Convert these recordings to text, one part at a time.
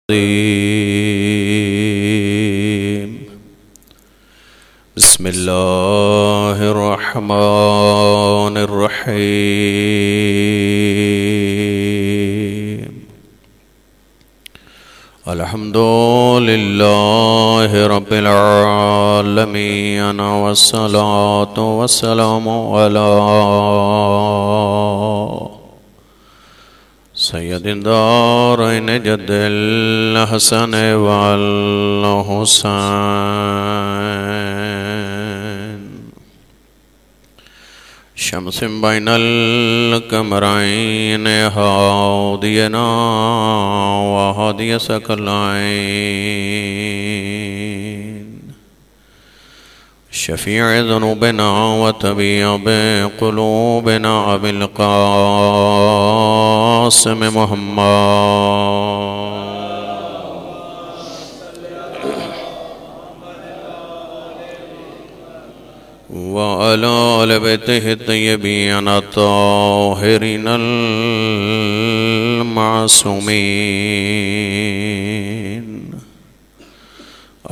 بسم الله الرحمن الرحيم الحمد لله رب العالمين والصلاة والسلام على سید الدارین جد الحسن والحسین شمس بین القمرین ہادینا وہادی ثقلین شفیع ذنوبنا وطبیب قلوبنا ابی القاسم محمد وعلى آل بیتہ الطیبین الطاہرین المعصومین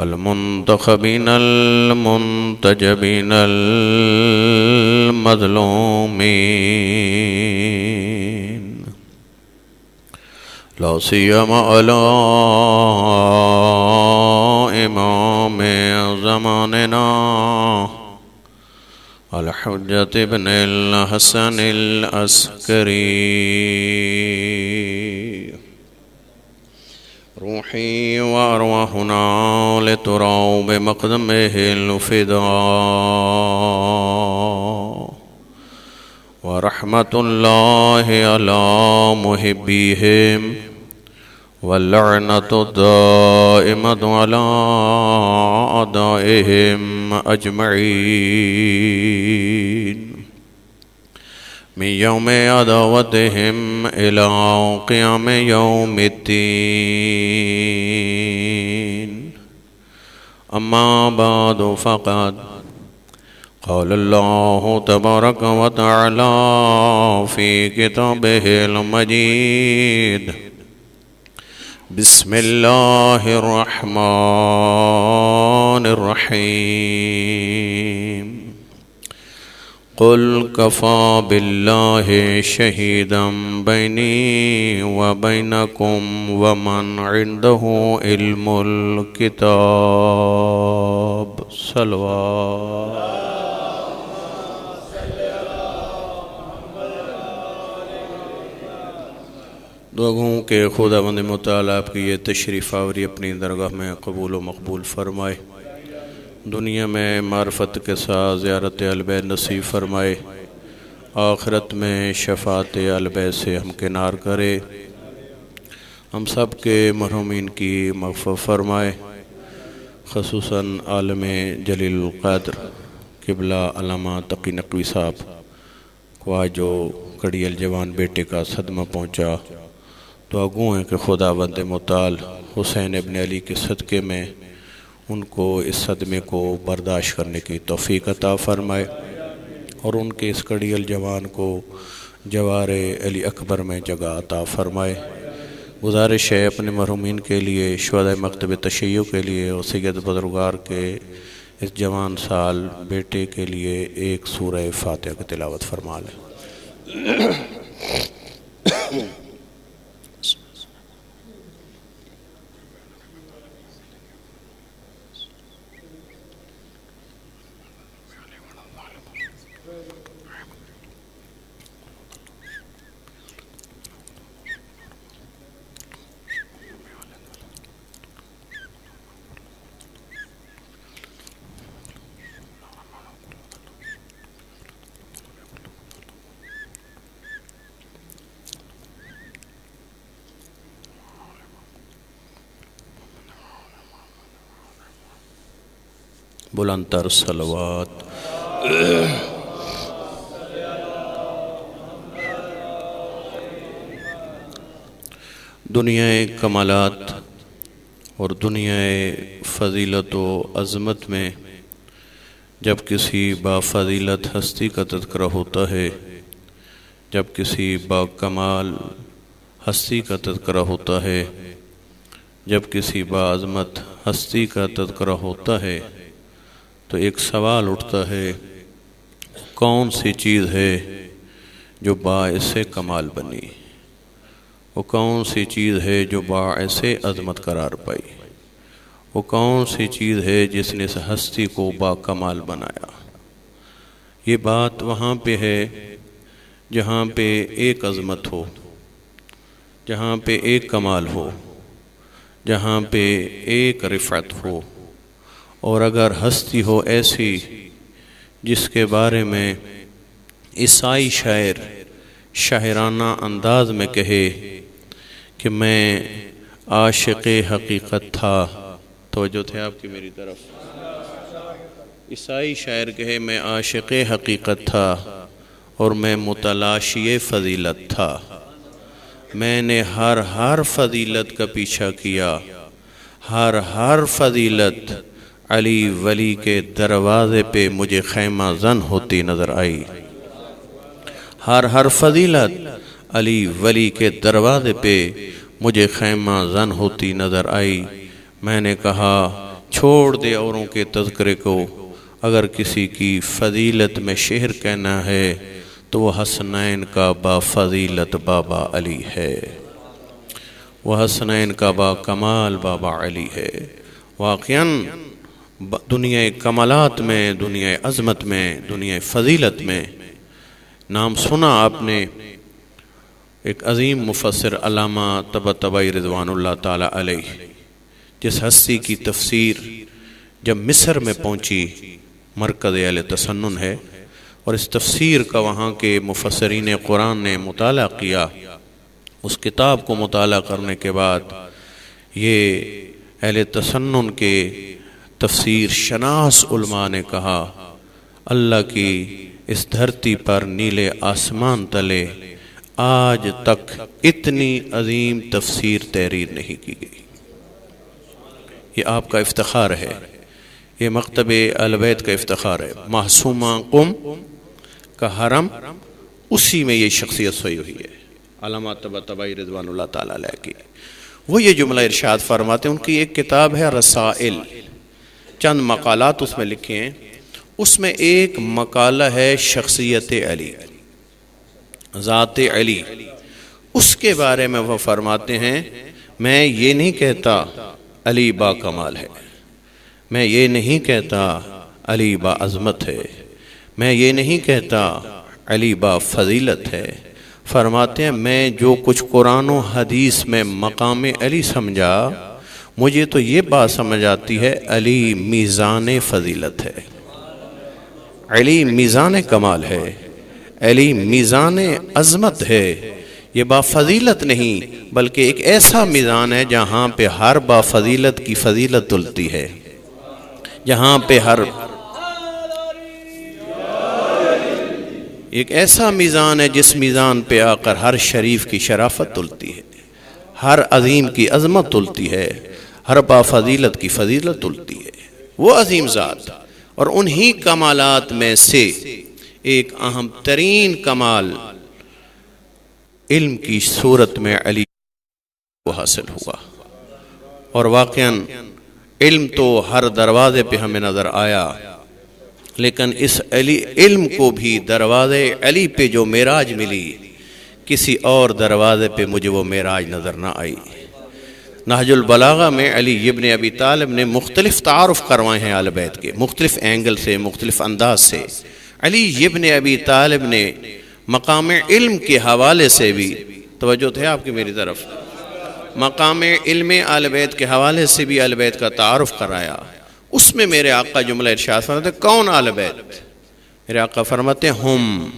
المنتخبین المنتجبین المظلومین لا سیما علی امام زماننا الحجة ابن الحسن العسكري روحي وأرواحنا لتروا بمقدمه الفداء ورحمة الله على محبيهم واللعنة الدائمة على أعدائهم أجمعين من يوم عداوتهم إلى قيام يوم الدين أما بعد فقد قال الله تبارك وتعالى في كتابه المجيد بسم الله الرحمن الرحيم قل كفى بالله شهيدا بيني وبينكم ومن عنده علم الكتاب صلوات دعاؤں کے خدا بند مطالعہ آپ کی یہ تشریف آوری اپنی درگاہ میں قبول و مقبول فرمائے، دنیا میں معرفت کے ساتھ زیارت اہل بیت نصیب فرمائے، آخرت میں شفاعت اہل بیت سے ہمکنار کرے، ہم سب کے مرحومین کی مغفرت فرمائے، خصوصاً عالم جلیل القدر قبلہ علامہ تقی نقوی صاحب کو آج جو کڑی الجوان بیٹے کا صدمہ پہنچا، دعا گو ہیں کہ خدا بند متعال حسین ابن علی کے صدقے میں ان کو اس صدمے کو برداشت کرنے کی توفیق عطا فرمائے اور ان کے اس کڑی الجوان کو جوار علی اکبر میں جگہ عطا فرمائے۔ گزارش ہے اپنے مرحومین کے لیے، شہداء مکتب تشیع کے لیے اور سید بزرگار کے اس جوان سال بیٹے کے لیے ایک سورہ فاتحہ کی تلاوت فرما لیں۔ بلند تر صلوات۔ دنیا کمالات اور دنیا فضیلت و عظمت میں جب کسی با فضیلت ہستی کا تذکرہ ہوتا ہے، جب کسی با کمال ہستی کا تذکرہ ہوتا ہے جب کسی باعظمت ہستی کا تذکرہ ہوتا ہے تو ایک سوال اٹھتا ہے، کون سی چیز ہے جو باعث کمال بنی؟ وہ کون سی چیز ہے جو باعث عظمت قرار پائی؟ وہ کون سی چیز ہے جس نے اس ہستی کو با کمال بنایا؟ یہ بات وہاں پہ ہے جہاں پہ ایک عظمت ہو، جہاں پہ ایک کمال ہو، جہاں پہ ایک رفعت ہو، اور اگر ہستی ہو ایسی جس کے بارے میں عیسائی شاعر شاعرانہ انداز میں کہے کہ میں عاشق حقیقت تھا، توجہ تھے آپ کی میری طرف، عیسائی شاعر کہے میں عاشق حقیقت تھا اور میں متلاشی فضیلت تھا، میں نے ہر فضیلت کا پیچھا کیا، ہر فضیلت علی ولی کے دروازے پہ مجھے خیمہ زن ہوتی نظر آئی، ہر فضیلت علی ولی کے دروازے پہ مجھے خیمہ زن ہوتی نظر آئی۔ میں نے کہا چھوڑ دے اوروں کے تذکرے کو، اگر کسی کی فضیلت میں شعر کہنا ہے تو وہ حسنین کا با فضیلت بابا علی ہے، وہ حسنین کا با کمال بابا علی ہے۔ واقعاً دنیا کمالات میں، دنیا عظمت میں، دنیا فضیلت میں نام سنا آپ نے ایک عظیم مفسر علامہ طباطبائی رضوان اللہ تعالی علیہ، جس ہستی کی تفسیر جب مصر میں پہنچی مرکز اہل تسنن ہے، اور اس تفسیر کا وہاں کے مفسرین قرآن نے مطالعہ کیا، اس کتاب کو مطالعہ کرنے کے بعد یہ اہل تسنن کے تفسیر شناس علماء نے کہا اللہ کی اس دھرتی پر نیلے آسمان تلے آج تک اتنی عظیم تفسیر تحریر نہیں کی گئی۔ یہ آپ کا افتخار ہے، یہ مکتب اہل بیت کا افتخار ہے۔ معصومہ قم کا حرم، اسی میں یہ شخصیت سوئی ہوئی ہے علامہ طباطبائی رضوان اللہ تعالیٰ علیہ کی۔ وہ یہ جملہ ارشاد فرماتے ہیں، ان کی ایک کتاب ہے رسائل، چند مقالات اس میں لکھے ہیں، اس میں ایک مقالہ ہے شخصیت علی، ذات علی، اس کے بارے میں وہ فرماتے ہیں میں یہ نہیں کہتا علی با کمال ہے، میں یہ نہیں کہتا علی با عظمت ہے، میں یہ نہیں کہتا علی با فضیلت ہے۔ فرماتے ہیں میں جو کچھ قرآن و حدیث میں مقام علی سمجھا، مجھے تو یہ بات سمجھ آتی ہے علی میزان فضیلت ہے، علی میزان کمال ہے، علی میزان عظمت ہے۔ یہ با فضیلت نہیں بلکہ ایک ایسا میزان ہے جہاں پہ ہر با فضیلت کی فضیلت تلتی ہے، جہاں پہ ایک ایسا میزان ہے جس میزان پہ آ کر ہر شریف کی شرافت تلتی ہے، ہر عظیم کی عظمت تلتی ہے، ہر با فضیلت کی فضیلت تلتی ہے۔ وہ عظیم ذات، اور انہی کمالات میں سے ایک اہم ترین کمال علم کی صورت میں علی کو حاصل ہوا، اور واقعاً علم تو ہر دروازے پہ ہمیں نظر آیا، لیکن اس علم کو بھی دروازے علی پہ جو معراج ملی، کسی اور دروازے پہ مجھے وہ معراج نظر نہ آئی۔ نہج البلاغہ میں علی ابن ابی طالب نے مختلف تعارف کروائے ہیں اہل بیت کے، مختلف اینگل سے، مختلف انداز سے۔ علی ابن ابی طالب نے مقام علم کے حوالے سے بھی، توجہ تھے آپ کی میری طرف، مقام علم اہل بیت کے حوالے سے بھی اہل بیت کا تعارف کرایا۔ اس میں میرے آقا جملہ ارشاد فرماتے ہیں کون اہل بیت؟ میرے آقا فرماتے ہیں ہم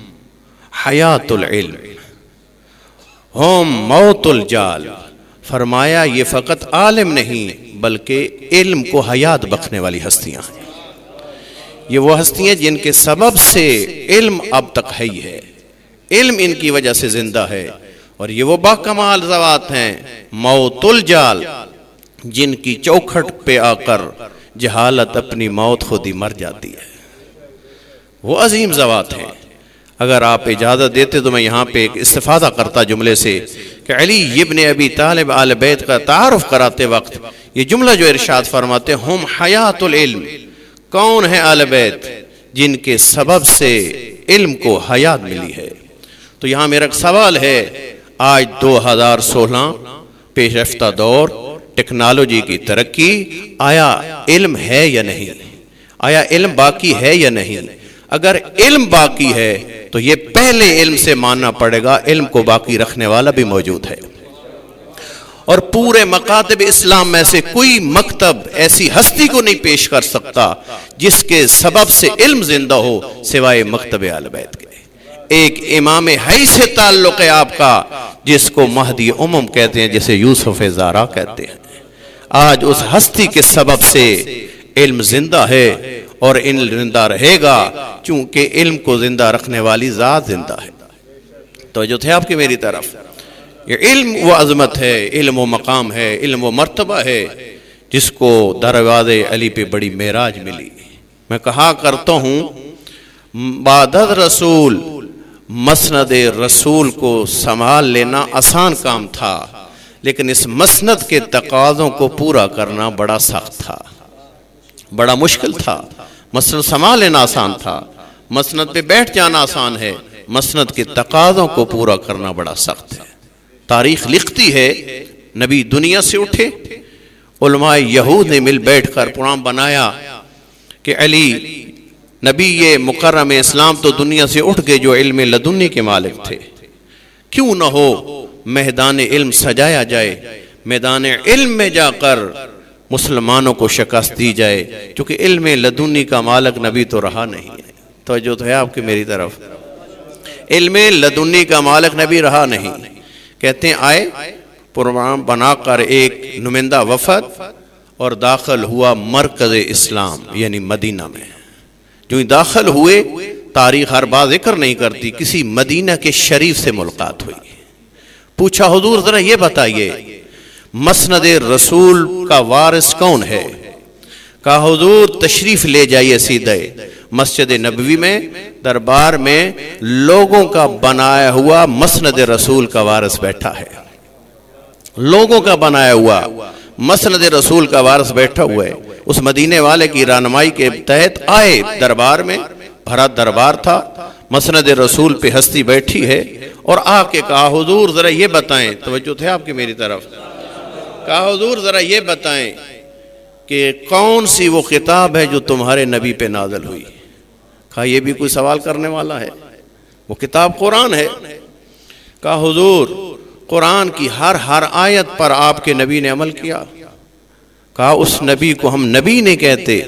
حیات العلم، ہم موت الجال۔ فرمایا یہ فقط عالم نہیں بلکہ علم کو حیات بخشنے والی ہستیاں ہیں، یہ وہ ہستیاں جن کے سبب سے علم اب تک حی ہے، علم ان کی وجہ سے زندہ ہے، اور یہ وہ باکمال ذوات ہیں موت الجال، جن کی چوکھٹ پہ آ کر جہالت اپنی موت خود ہی مر جاتی ہے۔ وہ عظیم ذوات ہیں۔ اگر آپ اجازت دیتے تو میں یہاں پہ ایک استفادہ کرتا جملے سے کہ علی ابن ابی طالب آل بیت کا تعارف کراتے وقت یہ جملہ جو ارشاد فرماتے ہم حیات العلم، کون ہے آل بیت؟ جن کے سبب سے علم کو حیات ملی ہے۔ تو یہاں میرا سوال ہے، آج 2016 پیش رفتہ دور، ٹیکنالوجی کی ترقی، آیا علم ہے یا نہیں؟ آیا علم باقی ہے یا نہیں؟ اگر علم باقی ہے تو یہ پہلے علم سے ماننا پڑے گا علم کو باقی رکھنے والا بھی موجود ہے، اور پورے مکاتب اسلام میں سے کوئی مکتب ایسی ہستی کو نہیں پیش کر سکتا جس کے سبب سے علم زندہ ہو سوائے مکتب اہل بیت کے۔ ایک امام حی سے تعلق ہے آپ کا جس کو مہدی امم کہتے ہیں، جسے یوسف زارا کہتے ہیں۔ آج اس ہستی کے سبب سے علم زندہ ہے اور علم زندہ رہے گا، چونکہ علم کو زندہ رکھنے والی ذات زندہ ہے۔ توجہ تھے آپ کی میری طرف؟ یہ علم و عظمت ہے، علم و مقام ہے، علم و مرتبہ ہے جس کو دروازے علی پہ بڑی معراج ملی۔ میں کہا کرتا ہوں بعد رسول مسند رسول کو سنبھال لینا آسان کام تھا، لیکن اس مسند کے تقاضوں کو پورا کرنا بڑا سخت تھا، بڑا مشکل تھا۔ مسند سنبھال لینا آسان تھا، مسند پہ بیٹھ جانا آسان ہے، مسند کے تقاضوں کو پورا کرنا بڑا سخت ہے۔ تاریخ لکھتی ہے نبی دنیا سے اٹھے، علماء یہود نے مل بیٹھ کر پروگرام بنایا کہ علی نبی یہ مکرم اسلام تو دنیا سے اٹھ گئے جو علم لدنی کے مالک تھے، کیوں نہ ہو میدان علم سجایا جائے، میدان علم میں جا کر مسلمانوں کو شکست دی جائے، کیونکہ علم لدنی کا مالک نبی تو رہا نہیں ہے۔ توجہ تو ہے آپ کی میری طرف؟ علم لدنی کا مالک نبی رہا نہیں۔ کہتے ہیں آئے پروگرام بنا کر ایک نمائندہ وفد اور داخل ہوا مرکز اسلام یعنی مدینہ میں۔ جو داخل ہوئے، تاریخ ہر بات ذکر نہیں کرتی، کسی مدینہ کے شریف سے ملاقات ہوئی۔ پوچھا حضور ذرا یہ بتائیے مسند رسول کا وارث کون ہے؟ کہا حضور تشریف لے جائیے سیدھے مسجد نبوی میں، دربار میں لوگوں کا بنایا ہوا مسند رسول کا وارث بیٹھا ہے، لوگوں کا بنایا ہوا مسند رسول کا وارث بیٹھا ہوا ہے۔ اس مدینے والے کی رہنمائی کے تحت آئے دربار میں، بھرا دربار تھا، مسند رسول پہ ہستی بیٹھی ہے، اور آ کے کہا حضور ذرا یہ بتائیں، توجہ تھے آپ کی میری طرف؟ کہا حضور ذرا یہ بتائیں کہ کون سی وہ کتاب ہے جو تمہارے نبی پہ نازل ہوئی؟ کہا یہ بھی کوئی سوال کرنے والا ہے؟ وہ کتاب قرآن ہے۔ کہا حضور قرآن کی ہر آیت پر آپ کے نبی نے عمل کیا؟ کہا اس نبی کو ہم نبی نہیں کہتے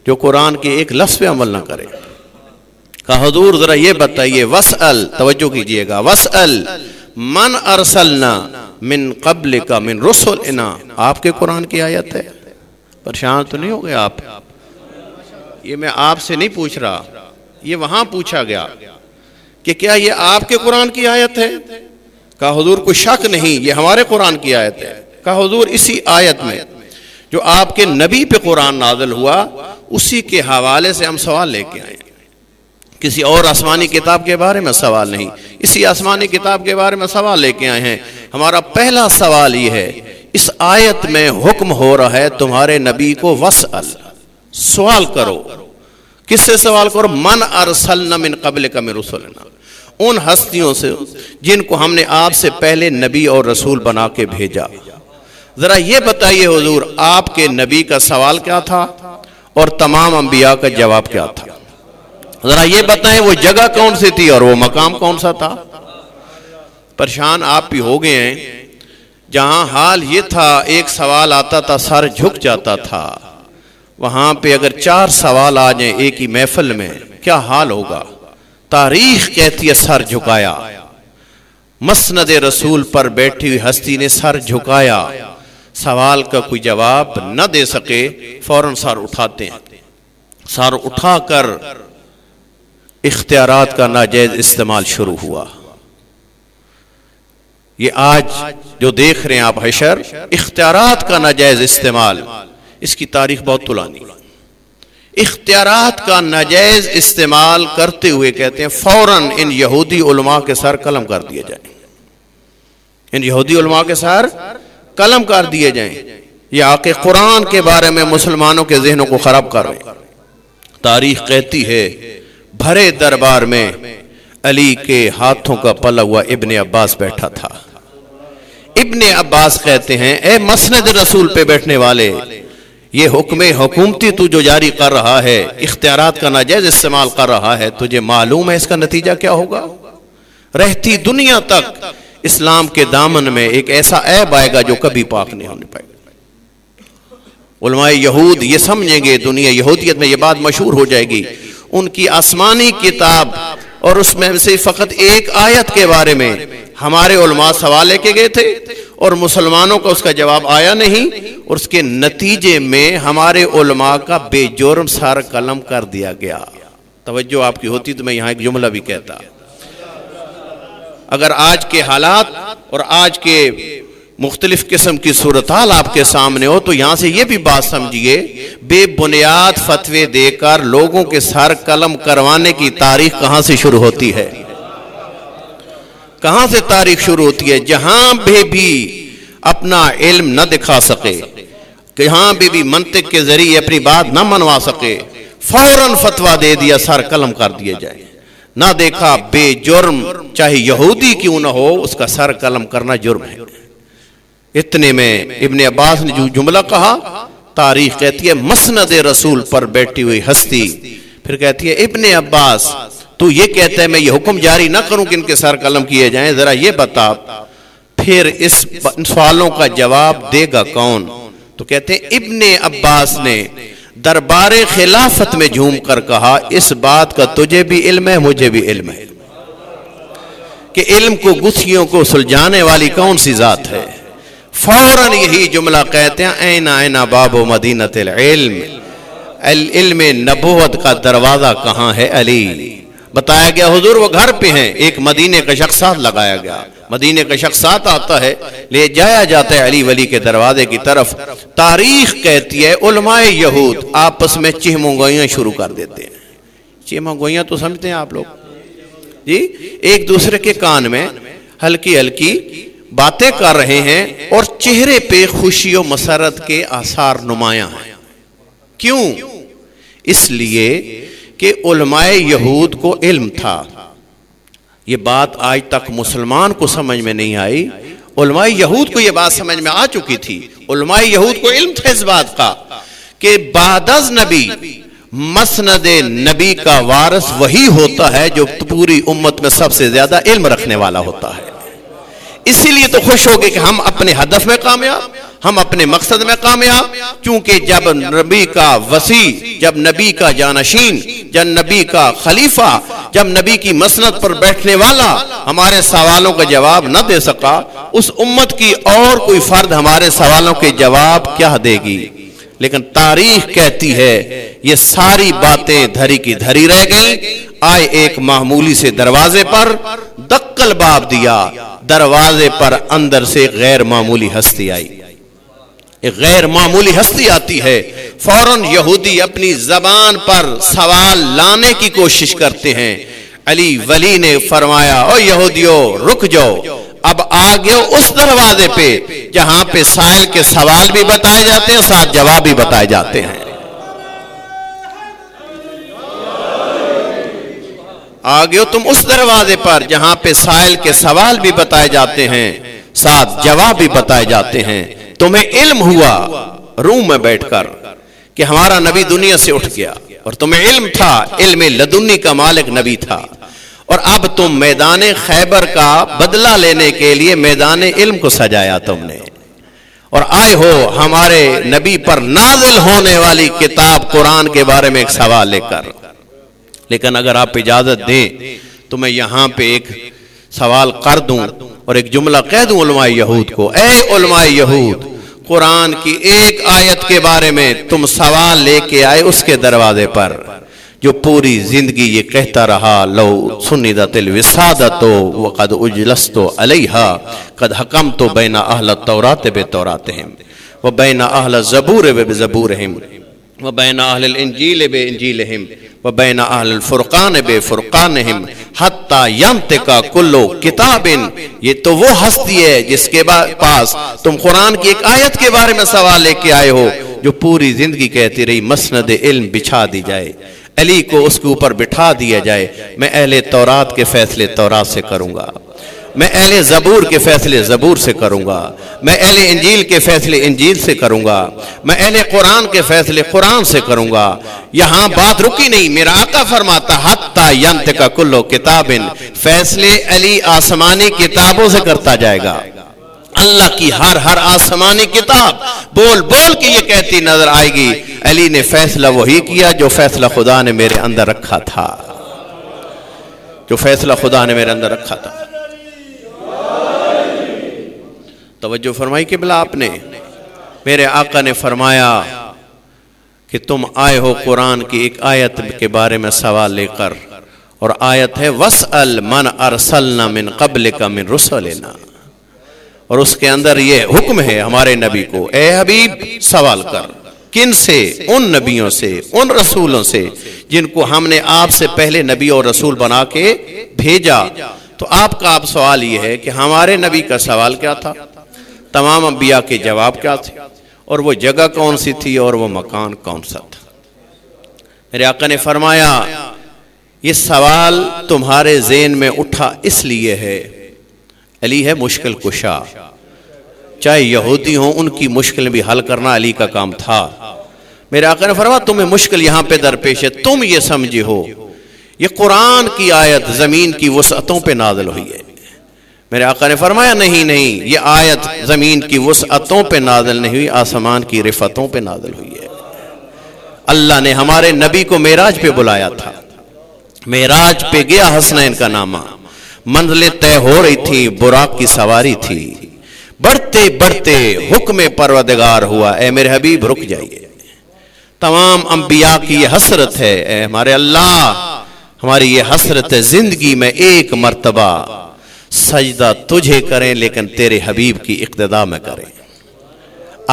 جو قرآن کے ایک لفظ پہ عمل نہ کرے۔ کہا حضور ذرا یہ بتائیے وَاسْأَلْ، توجہ کیجئے گا، وَاسْأَلْ مَنْ أَرْسَلْنَا مِنْ قَبْلِكَ مِنْ رُسُلِنَا، آپ کے قرآن کی آیت ہے۔ پریشان تو نہیں ہو گئے آپ؟ یہ میں آپ سے نہیں پوچھ رہا، یہ وہاں پوچھا گیا کہ کیا یہ آپ کے قرآن کی آیت ہے؟ کہا حضور کوئی شک نہیں، یہ ہمارے قرآن کی آیت ہے۔ کہا حضور اسی آیت میں جو آپ کے نبی پہ قرآن نازل ہوا اسی کے حوالے سے ہم سوال لے کے آئے، کسی اور آسمانی کتاب کے بارے میں سوال نہیں، اسی آسمانی کتاب کے بارے میں سوال لے کے آئے ہیں۔ ہمارا پہلا سوال یہ ہے، اس آیت میں حکم ہو رہا ہے تمہارے نبی کو وَاسْأَلْ، سوال کرو۔ کس سے سوال کرو؟ مَنْ أَرْسَلْنَا مِنْ قَبْلِكَ مِنْ رُسُلِنَا، ان ہستیوں سے جن کو ہم نے آپ سے پہلے نبی اور رسول بنا کے بھیجا۔ ذرا یہ بتائیے حضور آپ کے نبی کا سوال کیا تھا اور تمام انبیاء کا جواب کیا تھا؟ ذرا یہ بتائیں وہ جگہ کون سی تھی اور وہ مقام کون سا تھا؟ پریشان آپ بھی ہو گئے ہیں، جہاں حال یہ تھا ایک سوال آتا تھا سر جھک جاتا تھا، وہاں پہ اگر 4 سوال آ جائیں ایک ہی محفل میں کیا حال ہوگا؟ تاریخ کہتی ہے سر جھکایا، مسند رسول پر بیٹھی ہوئی ہستی نے سر جھکایا، سوال کا کوئی جواب نہ دے سکے فوراً سر اٹھاتے ہیں، سر اٹھا کر اختیارات کا ناجائز استعمال شروع ہوا۔ یہ آج جو دیکھ رہے ہیں آپ حشر، اختیارات کا ناجائز استعمال، اس کی تاریخ بہت طولانی، اختیارات کا ناجائز استعمال کرتے ہوئے کہتے ہیں فوراً ان یہودی علماء کے سر قلم کر دیے جائیں، ان یہودی علماء کے سر قلم کر دیے جائیں، یہ آ کے قرآن کے بارے میں مسلمانوں کے ذہنوں کو خراب کر رہے ہیں۔ تاریخ کہتی ہے بھرے دربار میں علی کے ہاتھوں کا پلا ہوا ابن عباس بیٹھا تھا۔ ابن عباس کہتے ہیں اے مسند رسول پہ بیٹھنے والے، یہ حکم حکومتی تو جو جاری کر رہا ہے، اختیارات کا ناجائز استعمال کر رہا ہے، تجھے معلوم ہے اس کا نتیجہ کیا ہوگا؟ رہتی دنیا تک اسلام کے دامن میں ایک ایسا عیب آئے گا جو کبھی پاک نہیں ہونے پائے گا۔ علماء یہود یہ سمجھیں گے، دنیا یہودیت میں یہ بات مشہور ہو جائے گی، ان کی آسمانی کتاب اور اس میں سے فقط ایک آیت کے بارے میں ہمارے علماء سوال لے کے گئے تھے اور مسلمانوں کا اس کا جواب آیا نہیں، اور اس کے نتیجے میں ہمارے علماء کا بے جرم سر قلم کر دیا گیا۔ توجہ آپ کی ہوتی تو میں یہاں ایک جملہ بھی کہتا، اگر آج کے حالات اور آج کے مختلف قسم کی صورتحال آپ کے سامنے ہو تو یہاں سے یہ بھی بات سمجھیے، بے بنیاد فتوے دے کر لوگوں کے سر قلم کروانے کی تاریخ کہاں سے شروع ہوتی ہے؟ کہاں سے تاریخ شروع ہوتی ہے؟ جہاں بھی اپنا علم نہ دکھا سکے، جہاں بھی منطق کے ذریعے اپنی بات نہ منوا سکے، فوراً فتویٰ دے دیا سر قلم کر دیے جائے۔ نہ دیکھا بے جرم چاہے یہودی کیوں نہ ہو، اس کا سر قلم کرنا جرم ہے۔ اتنے میں ابن عباس نے جو جملہ کہا، تاریخ کہتی ہے مسند رسول پر بیٹھی ہوئی ہستی پھر کہتی ہے ابن عباس تو یہ کہتا ہے میں یہ حکم جاری نہ کروں کہ ان کے سر قلم کیے جائیں، ذرا یہ بتا پھر اس سوالوں کا جواب دے گا کون؟ تو کہتے ہیں ابن عباس نے دربار خلافت میں جھوم کر کہا اس بات کا تجھے بھی علم ہے مجھے بھی علم ہے کہ علم کو گتھیوں کو سلجھانے والی کون سی ذات ہے۔ فوراً یہی جملہ کہتے ہیں این این باب مدینۃ العلم، علم نبوت کا دروازہ کہاں ہے؟ علی۔ بتایا گیا حضور وہ گھر پہ ہیں، ایک مدینے کا شخص ساتھ لگایا گیا، مدینے کا شخص ساتھ آتا ہے، لے جایا جاتا ہے علی ولی کے دروازے کی طرف۔ تاریخ کہتی ہے علماء یہود آپس میں چہموں گوئیاں شروع کر دیتے ہیں۔ چہموں گوئیاں تو سمجھتے ہیں آپ لوگ جی، ایک دوسرے کے کان میں ہلکی ہلکی باتیں کر رہے ہیں اور چہرے پہ خوشی و مسرت کے آثار نمایاں ہیں۔ کیوں؟ اس لیے کہ علماء یہود کو علم تھا۔ یہ بات آج تک مسلمان کو سمجھ میں نہیں آئی، علماء یہود کو یہ بات سمجھ میں آ چکی تھی۔ علماء یہود کو علم تھا اس بات کا کہ بعد از نبی مسند نبی کا وارث وہی ہوتا ہے جو پوری امت میں سب سے زیادہ علم رکھنے والا ہوتا ہے۔ اسی لیے تو خوش ہو گئے کہ ہم اپنے ہدف میں کامیاب، ہم اپنے مقصد میں کامیاب، کیونکہ جب نبی کا وصی، جب نبی کا جانشین، جب نبی کا خلیفہ، جب نبی کی مسند پر بیٹھنے والا ہمارے سوالوں کا جواب نہ دے سکا، اس امت کی اور کوئی فرد ہمارے سوالوں کے جواب کیا دے گی؟ لیکن تاریخ کہتی ہے یہ ساری باتیں دھری کی دھری رہ گئیں۔ آئے ایک معمولی سے دروازے پر دکل باب دیا، دروازے پر اندر سے غیر معمولی ہستی آئی، ایک غیر معمولی ہستی آتی ہے، فوراً یہودی اپنی زبان پر سوال لانے کی کوشش کرتے ہیں۔ علی ولی نے فرمایا او یہودیو رک جاؤ، اب آگے اس دروازے پہ جہاں پہ سائل کے سوال بھی بتائے جاتے ہیں ساتھ جواب بھی بتائے جاتے ہیں۔ آگے تم اس دروازے پر جہاں پہ سائل کے سوال بھی بتائے جاتے ہیں ساتھ جواب بھی بتائے جاتے ہیں۔ تمہیں علم ہوا روم میں بیٹھ کر کہ ہمارا نبی دنیا سے اٹھ گیا، اور تمہیں علم تھا، علم لدنی کا مالک نبی تھا، اور اب تم میدان خیبر کا بدلہ لینے کے لیے میدان علم کو سجایا تم نے، اور آئے ہو ہمارے نبی پر نازل ہونے والی کتاب قرآن کے بارے میں ایک سوال لے کر۔ لیکن اگر آپ اجازت دیں تو میں یہاں پہ ایک سوال کر دوں اور ایک جملہ کہہ دوں علماء یہود کو، اے علماء یہود، قرآن کی ایک آیت کے بارے میں تم سوال لے کے آئے اس کے دروازے پر جو پوری زندگی یہ کہتا رہا لو سندت الوسادۃ وقد اجلست علیہا قد حکمت بین اہل التوراۃ بتوراتہم وبین اہل الزبور بزبورہم۔ وبین اہل الانجیل بانجیلہم وبین اہل الفرقان بفرقانہم حتی ینطق کل کتاب. یہ تو وہ ہستی ہے جس کے پاس تم قرآن کی ایک آیت کے بارے میں سوال لے کے آئے ہو جو پوری زندگی کہتی رہی مسند علم بچھا دی جائے، علی کو اس کے اوپر بٹھا دیا جائے، میں اہل تورات کے فیصلے تورات سے کروں گا، میں اہل زبور کے فیصلے زبور سے کروں گا، میں اہل انجیل کے فیصلے انجیل سے کروں گا، میں اہل قرآن کے فیصلے قرآن سے کروں گا. یہاں بات رکی نہیں، میرا آقا فرماتا حتی ینطق کل کتاب، فیصلے علی آسمانی کتابوں سے کرتا جائے گا. اللہ کی ہر آسمانی کتاب بول بول کے یہ کہتی نظر آئے گی علی نے فیصلہ وہی کیا جو فیصلہ خدا نے میرے اندر رکھا تھا، جو فیصلہ خدا نے میرے اندر رکھا تھا. توجہ فرمائی کہ بلا آپ نے، میرے آقا نے فرمایا کہ تم آئے ہو قرآن کی ایک آیت کے بارے میں سوال لے کر، اور آیت ہے وَاسْأَلْ مَنْ أَرْسَلْنَا مِنْ قَبْلِكَ مِنْ رُسُلِنَا، اور اس کے اندر یہ حکم ہے ہمارے نبی کو، اے حبیب سوال کر. کن سے؟ ان نبیوں سے، ان رسولوں سے جن کو ہم نے آپ سے پہلے نبی اور رسول بنا کے بھیجا. تو آپ کا آپ سوال یہ ہے کہ ہمارے نبی کا سوال کیا تھا، تمام انبیاء کے جواب کیا تھے، اور وہ جگہ کون سی تھی اور وہ مکان کون سا تھا. میرے آقا نے فرمایا یہ سوال تمہارے ذہن میں اٹھا اس لیے ہے، علی ہے مشکل کشا، چاہے یہودی ہوں ان کی مشکل بھی حل کرنا علی کا کام تھا. میرے آقا نے فرمایا تمہیں مشکل یہاں پہ درپیش ہے، تم یہ سمجھے ہو یہ قرآن کی آیت زمین کی وسعتوں پہ نازل ہوئی ہے. میرے آقا نے فرمایا نہیں یہ آیت زمین کی وسعتوں پہ نازل نہیں ہوئی، آسمان کی رفتوں پہ نازل ہوئی ہے. اللہ نے ہمارے نبی کو معراج پہ بلایا تھا، معراج پہ گیا حسنین کا نامہ، منزلیں طے ہو رہی تھی، براق کی سواری تھی، بڑھتے بڑھتے حکم پروردگار ہوا اے میرے حبیب رک جائیے. تمام انبیاء کی یہ حسرت ہے، اے ہمارے اللہ ہماری یہ حسرت ہے زندگی میں ایک مرتبہ سجدہ تجھے کریں لیکن تیرے حبیب کی اقتداء میں کریں.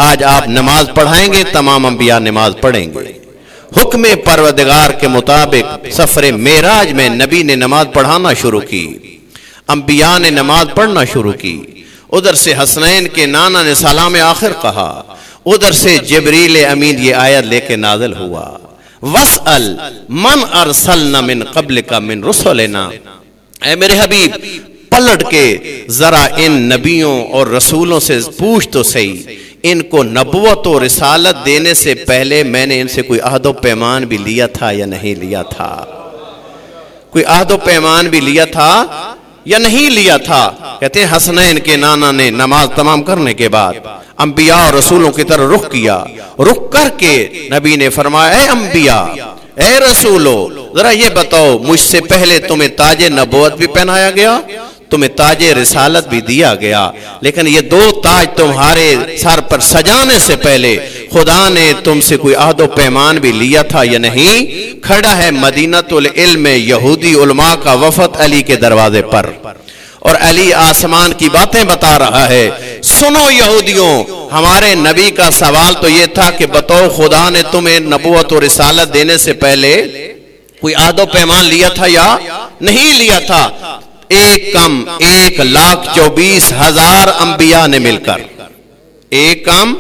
آج آپ نماز پڑھائیں گے، تمام انبیاء نماز پڑھیں گے حکم پروردگار کے مطابق. سفر معراج میں نبی نے نماز پڑھانا شروع کی، انبیاء نے نماز پڑھنا شروع کی. ادھر سے حسنین کے نانا نے سلام آخر کہا، ادھر سے جبریل امین یہ آیت لے کے نازل ہوا وَاسْأَلْ مَنْ أَرْسَلْنَا مِنْ قَبْلِكَ مِنْ رُسُلِنَا. اے میرے حبیب پلٹ کے ذرا ان نبیوں اور رسولوں سے پوچھ تو صحیح، ان کو نبوت و رسالت دینے سے پہلے میں نے ان سے کوئی عہد و پیمان بھی لیا تھا یا نہیں لیا تھا، کوئی عہد و پیمان بھی لیا تھا یا نہیں لیا تھا. کہتے ہیں حسنین کے نانا نے نماز تمام کرنے کے بعد انبیاء اور رسولوں کی طرح رخ کیا، رخ کر کے نبی نے فرمایا اے انبیاء اے رسولو ذرا یہ بتاؤ مجھ سے پہلے تمہیں تاج نبوت بھی پہنایا گیا، تمہیں تاج رسالت بھی دیا گیا، لیکن یہ دو تاج تمہارے سر پر سجانے سے پہلے خدا نے تم سے کوئی عہد و پیمان بھی لیا تھا یا نہیں. کھڑا ہے مدینۃ العلم یہودی علماء کا وفد علی کے دروازے پر، اور علی آسمان کی باتیں بتا رہا ہے. سنو یہودیوں، ہمارے نبی کا سوال تو یہ تھا کہ بتاؤ خدا نے تمہیں نبوت و رسالت دینے سے پہلے کوئی عہد و پیمان لیا تھا یا نہیں لیا تھا. ایک کم 1,24,000 انبیاء نے مل کر، ایک کم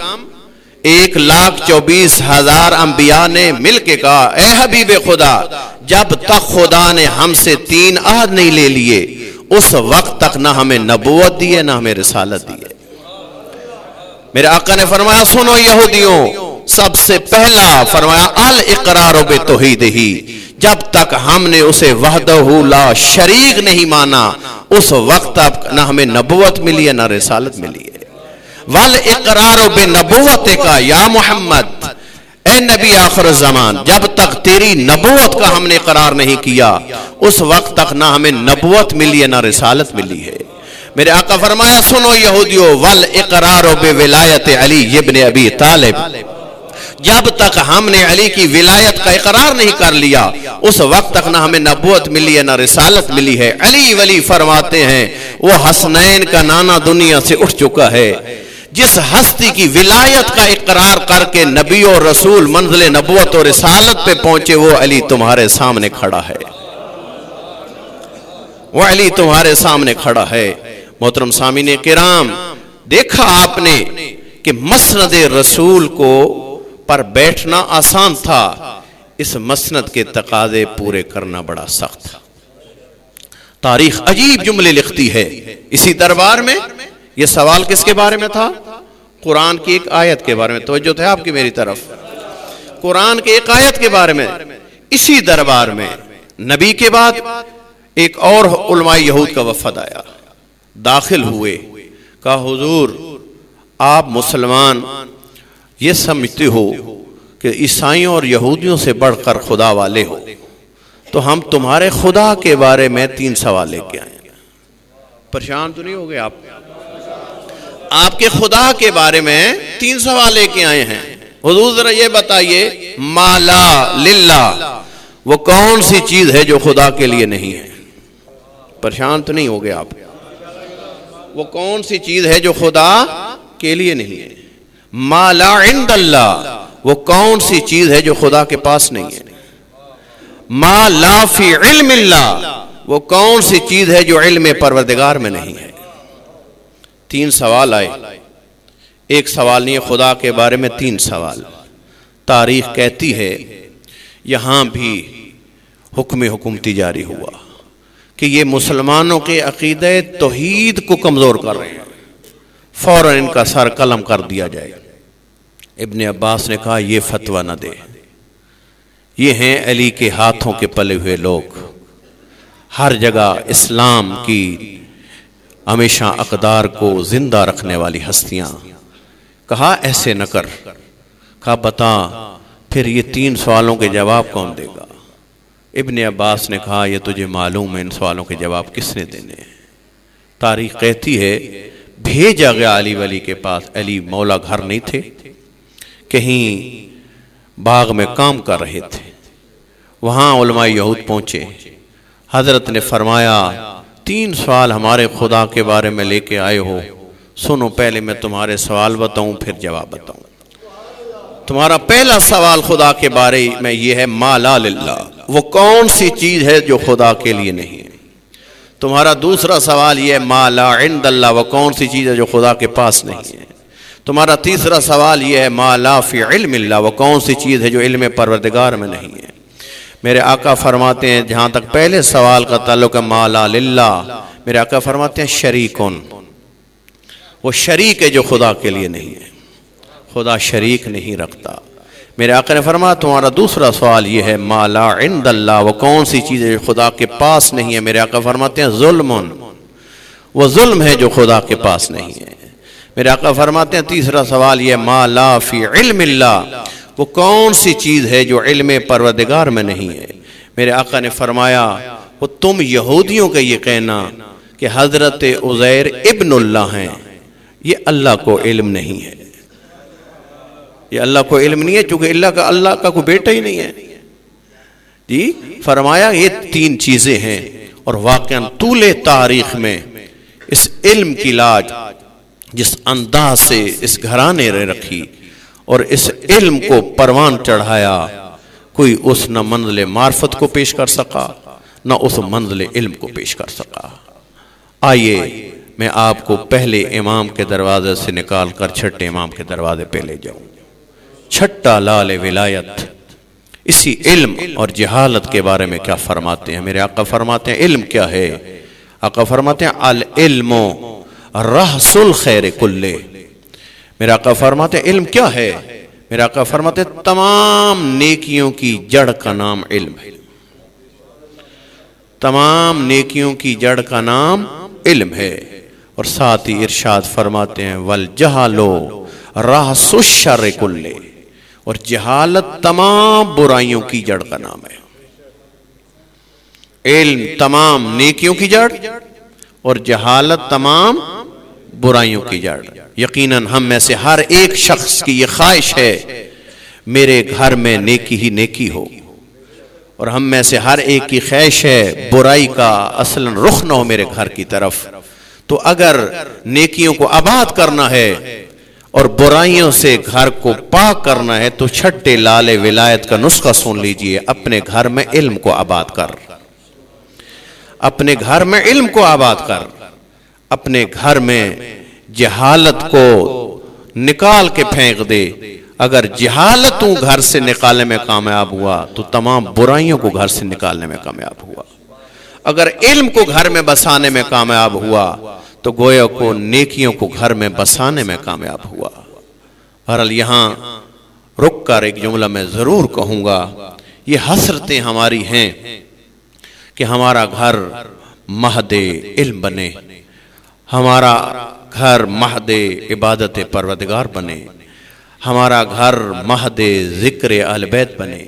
1,24,000 انبیاء نے مل کے کہا اے حبیب خدا جب تک خدا نے ہم سے 3 عہد نہیں لے لیے اس وقت تک نہ ہمیں نبوت دی ہے نہ ہمیں رسالت دی ہے. میرے آقا نے فرمایا سنو یہودیوں، سب سے پہلا فرمایا الاقرار بتوحیدہ، جب تک ہم نے اسے وحدہ لا شریک نہیں مانا اس وقت تک نہ ہمیں نبوت ملی ہے نہ رسالت ملی ہے. والاقرار بنبوتک یا محمد، اے نبی آخر الزمان جب تک تیری نبوت کا ہم نے اقرار نہیں کیا اس وقت تک نہ ہمیں نبوت ملی ہے نہ رسالت ملی ہے. میرے آقا فرمایا سنو یہودیو والاقرار بولایت علی ابن ابی طالب، جب تک ہم نے علی کی ولایت کا اقرار نہیں کر لیا اس وقت تک نہ ہمیں نبوت ملی ہے نہ رسالت ملی ہے. علی ولی فرماتے ہیں وہ حسنین کا نانا دنیا سے اٹھ چکا ہے، جس ہستی کی ولایت کا اقرار کر کے نبی اور رسول منزل نبوت اور رسالت پہ پہنچے، وہ علی تمہارے سامنے کھڑا ہے، وہ علی تمہارے سامنے کھڑا ہے۔ محترم سامعین کرام، دیکھا آپ نے کہ مسند رسول کو پر بیٹھنا آسان تھا، اس مسند کے تقاضے پورے کرنا بڑا سخت تھا۔ تاریخ عجیب جملے لکھتی ہے۔ اسی دربار میں یہ سوال کس کے بارے میں تھا؟ قرآن کی ایک آیت کے بارے میں۔ توجہ ہے آپ کی میری طرف؟ قرآن کی ایک آیت کے بارے میں۔ اسی دربار میں نبی کے بعد ایک اور علماء یہود کا وفد آیا، داخل ہوئے، کہا حضور آپ مسلمان یہ سمجھتے ہو کہ عیسائیوں اور یہودیوں سے بڑھ کر خدا والے ہو، تو ہم تمہارے خدا کے بارے میں 3 سوال لے کے آئے ہیں۔ پریشان تو نہیں ہو گئے آپ؟ آپ کے خدا کے بارے میں 3 سوال لے کے آئے ہیں۔ حضور ذرا یہ بتائیے، ما لا للہ، وہ کون سی چیز ہے جو خدا کے لیے نہیں ہے؟ پریشان تو نہیں ہو گئے آپ؟ وہ کون سی چیز ہے جو خدا کے لیے نہیں ہے؟ ما لا عند اللہ، وہ کون سی چیز ہے جو خدا کے پاس نہیں ہے؟ ما لا فی علم اللہ، وہ کون سی چیز ہے جو علم پروردگار میں نہیں ہے؟ 3 سوال آئے، ایک سوال نہیں ہے، خدا کے بارے میں 3 سوال۔ تاریخ کہتی ہے یہاں بھی حکم حکومتی جاری ہوا کہ یہ مسلمانوں کے عقیدہ توحید کو کمزور کر رہے ہیں، فوراً ان کا سر قلم کر دیا جائے۔ ابن عباس نے کہا یہ فتویٰ نہ دے، یہ ہیں علی کے ہاتھوں کے پلے ہوئے لوگ، ہر جگہ اسلام کی ہمیشہ اقدار کو زندہ رکھنے والی ہستیاں۔ کہا ایسے نہ کر، کہا بتا پھر یہ 3 سوالوں کے جواب کون دے گا؟ ابن عباس نے کہا یہ تجھے معلوم ہے ان سوالوں کے جواب کس نے دینے ہیں؟ تاریخ کہتی ہے بھیجا گیا علی ولی کے پاس۔ علی مولا گھر نہیں تھے، کہیں باغ میں کام کر رہے تھے، وہاں علماء یہود پہنچے۔ حضرت نے فرمایا 3 سوال ہمارے خدا کے بارے میں لے کے آئے ہو، سنو پہلے میں تمہارے سوال بتاؤں پھر جواب بتاؤں۔ تمہارا پہلا سوال خدا کے بارے میں یہ ہے ما لا للہ، وہ کون سی چیز ہے جو خدا کے لیے نہیں ہے؟ تمہارا دوسرا سوال یہ ہے ما لا عند اللہ، وہ کون سی چیز ہے جو خدا کے پاس نہیں ہے؟ تمہارا تیسرا سوال یہ ہے ما لا فی علم اللہ، وہ کون سی چیز ہے جو علم پروردگار میں نہیں ہے؟ میرے آقا فرماتے ہیں جہاں تک پہلے سوال کا تعلق ہے ما لا للہ، میرے آقا فرماتے ہیں شریکن، وہ شریک ہے جو خدا کے لیے نہیں ہے، خدا شریک نہیں رکھتا۔ میرے آقا نے فرمایا تمہارا دوسرا سوال یہ ہے ما لا عند اللہ، وہ کون سی چیز ہے جو خدا کے پاس نہیں ہے؟ میرے آقا فرماتے ہیں ظلمن، وہ ظلم ہے جو خدا کے پاس نہیں ہے۔ میرے آقا فرماتے ہیں تیسرا سوال یہ ما لا فی علم اللہ، وہ کون سی چیز ہے جو علم پروردگار میں نہیں ہے؟ میرے آقا نے فرمایا وہ تم یہودیوں کا یہ کہنا کہ حضرت عزیر ابن اللہ ہیں، یہ اللہ کو علم نہیں ہے، یہ اللہ کو علم نہیں ہے، چونکہ اللہ کا کوئی بیٹا ہی نہیں ہے۔ جی فرمایا یہ 3 چیزیں ہیں، اور واقعاً طول تاریخ میں اس علم کی لاج جس انداز سے اس گھرانے نے رکھی اور اس علم کو پروان چڑھایا، کوئی اس نہ منزل معرفت کو پیش کر سکا نہ اس منزل علم کو پیش کر سکا۔ آئیے میں آپ کو پہلے امام کے دروازے سے نکال کر چھٹے امام کے دروازے پہ لے جاؤں۔ چھٹا لال ولایت، اسی علم اور جہالت کے بارے میں کیا فرماتے ہیں؟ میرے آقا فرماتے ہیں علم کیا ہے؟ آقا فرماتے ہیں العلم رأس الخیر کلے۔ میرے آقا فرماتے ہیں علم کیا ہے؟ میرے آقا فرماتے ہیں تمام نیکیوں کی جڑ کا نام علم ہے، تمام نیکیوں کی جڑ کا نام علم ہے۔ اور ساتھ ہی ارشاد فرماتے ہیں والجہل رأس الشر کلے، اور جہالت تمام برائیوں کی جڑ کا نام ہے۔ علم تمام نیکیوں کی جڑ اور جہالت تمام برائیوں کی جڑ۔ یقیناً ہم میں سے ہر ایک شخص کی یہ خواہش ہے میرے گھر میں نیکی ہی نیکی ہو، اور ہم میں سے ہر ایک کی خواہش ہے برائی کا اصلاً رخ نہ ہو میرے گھر کی طرف۔ تو اگر نیکیوں کو آباد کرنا ہے اور برائیوں سے گھر کو پاک کرنا ہے تو چھٹے لال ولایت کا نسخہ سن لیجئے. اپنے گھر میں علم کو آباد کر, اپنے گھر میں علم کو آباد کر, اپنے گھر میں جہالت کو نکال کے پھینک دے. اگر جہالت تو گھر سے نکالنے میں کامیاب ہوا تو تمام برائیوں کو گھر سے نکالنے میں کامیاب ہوا. اگر علم کو گھر میں بسانے میں کامیاب ہوا تو گویا کو نیکیوں کو گھر میں بسانے میں کامیاب ہوا. بہرحال یہاں رک کر ایک جملہ میں ضرور کہوں گا, یہ حسرتیں ہماری ہیں کہ ہمارا گھر مہد علم بنے, ہمارا گھر مہد عبادت پروردگار بنے, ہمارا گھر مہد ذکر اہل بیت بنے.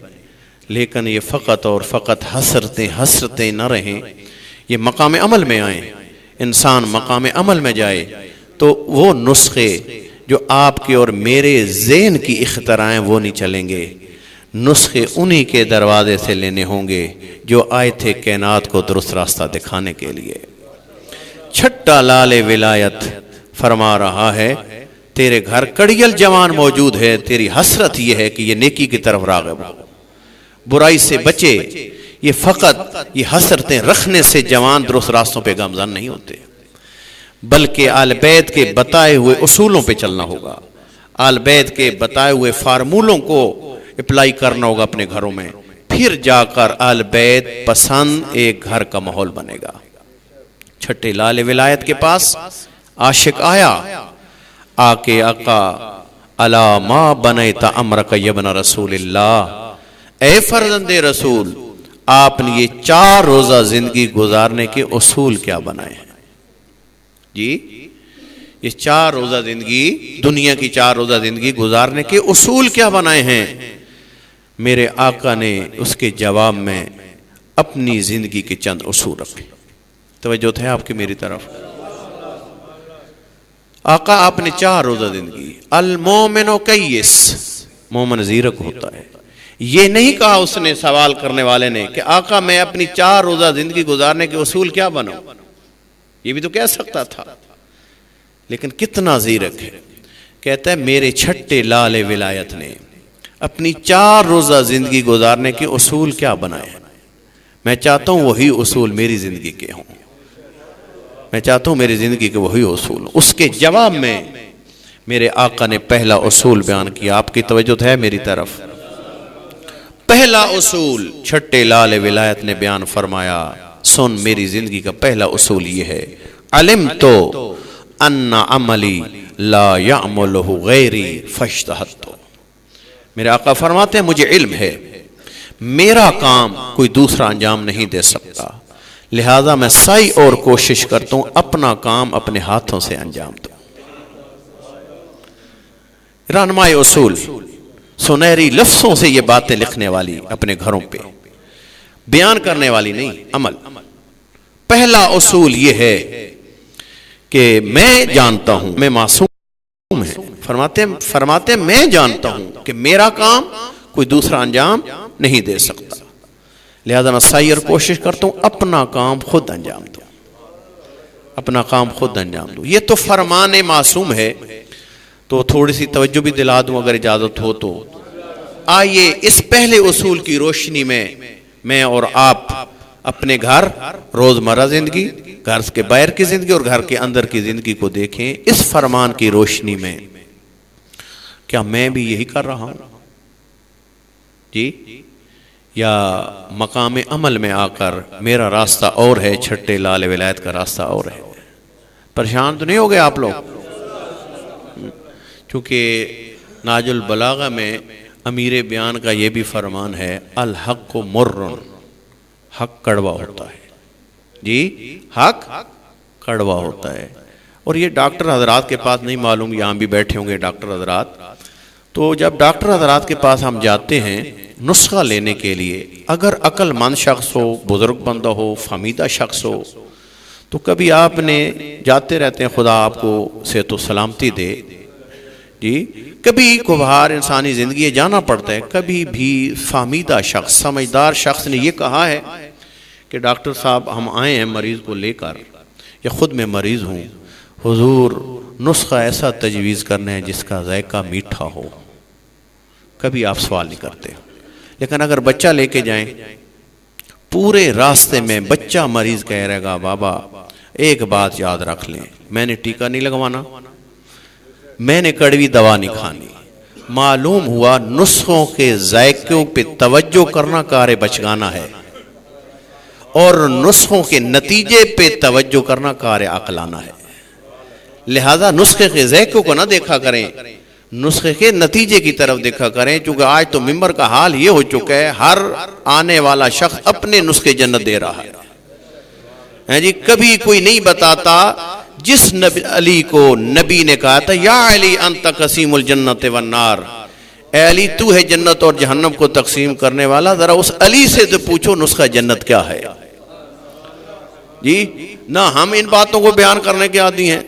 لیکن یہ فقط اور فقط حسرتیں نہ رہیں, یہ مقام عمل میں آئیں. انسان مقام عمل میں جائے تو وہ نسخے جو آپ کے اور میرے ذہن کی اختراعیں وہ نہیں چلیں گے. نسخے انہی کے دروازے سے لینے ہوں گے جو آئے تھے کائنات کو درست راستہ دکھانے کے لیے. چھٹا لال ولایت فرما رہا ہے تیرے گھر کڑیل جوان موجود ہے, تیری حسرت یہ ہے کہ یہ نیکی کی طرف راغب ہو, برائی سے بچے. یہ فقط یہ حسرتیں رکھنے سے جوان درست راستوں پہ گامزن نہیں ہوتے, بلکہ آل بیت کے بتائے ہوئے اصولوں پہ چلنا ہوگا, آل بیت کے بتائے ہوئے فارمولوں کو اپلائی کرنا ہوگا اپنے گھروں میں. پھر جا کر آل بیت پسند ایک گھر کا ماحول بنے گا. چھٹے لال ولایت کے پاس عاشق آیا, آ کے آقا الا ما بنیت امرک یبن رسول اللہ, اے فرزند رسول آپ نے یہ 4 روزہ زندگی گزارنے کے اصول کیا بنائے ہیں؟ جی یہ 4 روزہ زندگی, دنیا کی 4 روزہ زندگی گزارنے کے اصول کیا بنائے ہیں؟ میرے آقا نے اس کے جواب میں اپنی زندگی کے چند اصول رکھے. توجہ تھے آپ کی میری طرف؟ آقا آپ نے 4 روزہ زندگی, المومن کیس, مومن زیرک ہوتا ہے. یہ نہیں کہا اس نے سوال کرنے والے نے کہ آقا میں اپنی 4 روزہ زندگی گزارنے کے اصول کیا بناؤں, یہ بھی تو کہہ سکتا تھا, لیکن کتنا زیرک ہے. کہتا ہے میرے چھٹے لال ولایت نے اپنی 4 روزہ زندگی گزارنے کے اصول کیا بنائے ہیں. میں چاہتا ہوں وہی اصول میری زندگی کے ہوں, میں چاہتا ہوں میری زندگی کے وہی اصول. اس کے جواب میں میرے آقا نے پہلا اصول بیان کیا. آپ کی توجہ ہے میری طرف؟ پہلا اصول چھٹے لال ولایت نے بیان فرمایا, سن میری زندگی کا پہلا اصول یہ ہے, علمت ان عملی لا یعملہ غیری فاجتہدت. میرے آقا فرماتے ہیں مجھے علم ہے میرا کام کوئی دوسرا انجام نہیں دے سکتا, لہذا میں سعی اور کوشش کرتا ہوں اپنا کام اپنے ہاتھوں سے انجام دوں. رہنمائی اصول, سنہری لفظوں سے یہ باتیں لکھنے والی, اپنے گھروں پہ بیان کرنے والی نہیں, عمل. پہلا اصول یہ ہے کہ میں جانتا ہوں, میں معصوم ہے, فرماتے میں جانتا ہوں کہ میرا کام کوئی دوسرا انجام نہیں دے سکتا, لہذا میں سعی اور کوشش کرتا ہوں اپنا کام خود انجام دوں, اپنا کام خود انجام دوں. یہ تو فرمان معصوم ہے. تو تھوڑی سی توجہ بھی دلا دوں اگر اجازت ہو تو. آئیے اس پہلے اصول کی روشنی میں اور آپ اپنے گھر, روزمرہ زندگی, گھر کے باہر کی زندگی اور گھر کے اندر کی زندگی کو دیکھیں. اس فرمان کی روشنی میں کیا میں بھی یہی کر رہا ہوں جی, یا مقام عمل میں آ کر میرا راستہ اور ہے, چھٹے لال ولایت کا راستہ اور ہے؟ پریشان تو نہیں ہو گئے آپ لوگ؟ کیونکہ ناج البلاغہ میں امیر بیان کا یہ بھی فرمان ہے, الحق مرن, حق کڑوا ہوتا ہے جی, حق کڑوا ہوتا ہے. اور یہ ڈاکٹر حضرات کے پاس نہیں معلوم, یہاں بھی بیٹھے ہوں گے ڈاکٹر حضرات, تو جب ڈاکٹر حضرات کے پاس ہم جاتے ہیں نسخہ لینے کے لیے, اگر عقل مند شخص ہو, بزرگ بندہ ہو, فہمیدہ شخص ہو, تو کبھی آپ نے جاتے رہتے ہیں, خدا آپ کو صحت و سلامتی دے جی, کبھی کبھار انسانی زندگی جانا پڑتا ہے. کبھی بھی فہمیدہ شخص, سمجھدار شخص نے یہ کہا ہے کہ ڈاکٹر صاحب ہم آئے ہیں مریض کو لے کر, یا خود میں مریض ہوں, حضور نسخہ ایسا تجویز کرنا ہے جس کا ذائقہ میٹھا ہو. کبھی آپ سوال نہیں کرتے. لیکن اگر بچہ لے کے جائیں, پورے راستے میں بچہ مریض کہہ رہے گا بابا ایک بات یاد رکھ لیں, میں نے ٹیکا نہیں لگوانا, میں نے کڑوی دوا نہیں کھانی. معلوم ہوا نسخوں کے ذائقوں پہ توجہ کرنا کار بچگانا ہے, اور نسخوں کے نتیجے پہ توجہ کرنا کار عقلانہ ہے. لہذا نسخے کے ذائقوں کو نہ دیکھا کریں, نسخے کے نتیجے کی طرف دیکھا کریں. چونکہ آج تو ممبر کا حال یہ ہو چکا ہے, ہر آنے والا شخص اپنے نسخے جنت دے رہا ہے جی. کبھی کوئی نہیں بتاتا جس نبی علی کو نبی نے کہا تھا یا علی انت قسیم الجنت والنار, اے علی تو ہے جنت اور جہنم کو تقسیم کرنے والا, ذرا اس علی سے تو پوچھو نسخہ جنت کیا ہے جی. نہ ہم ان باتوں کو بیان کرنے کے عادی ہیں,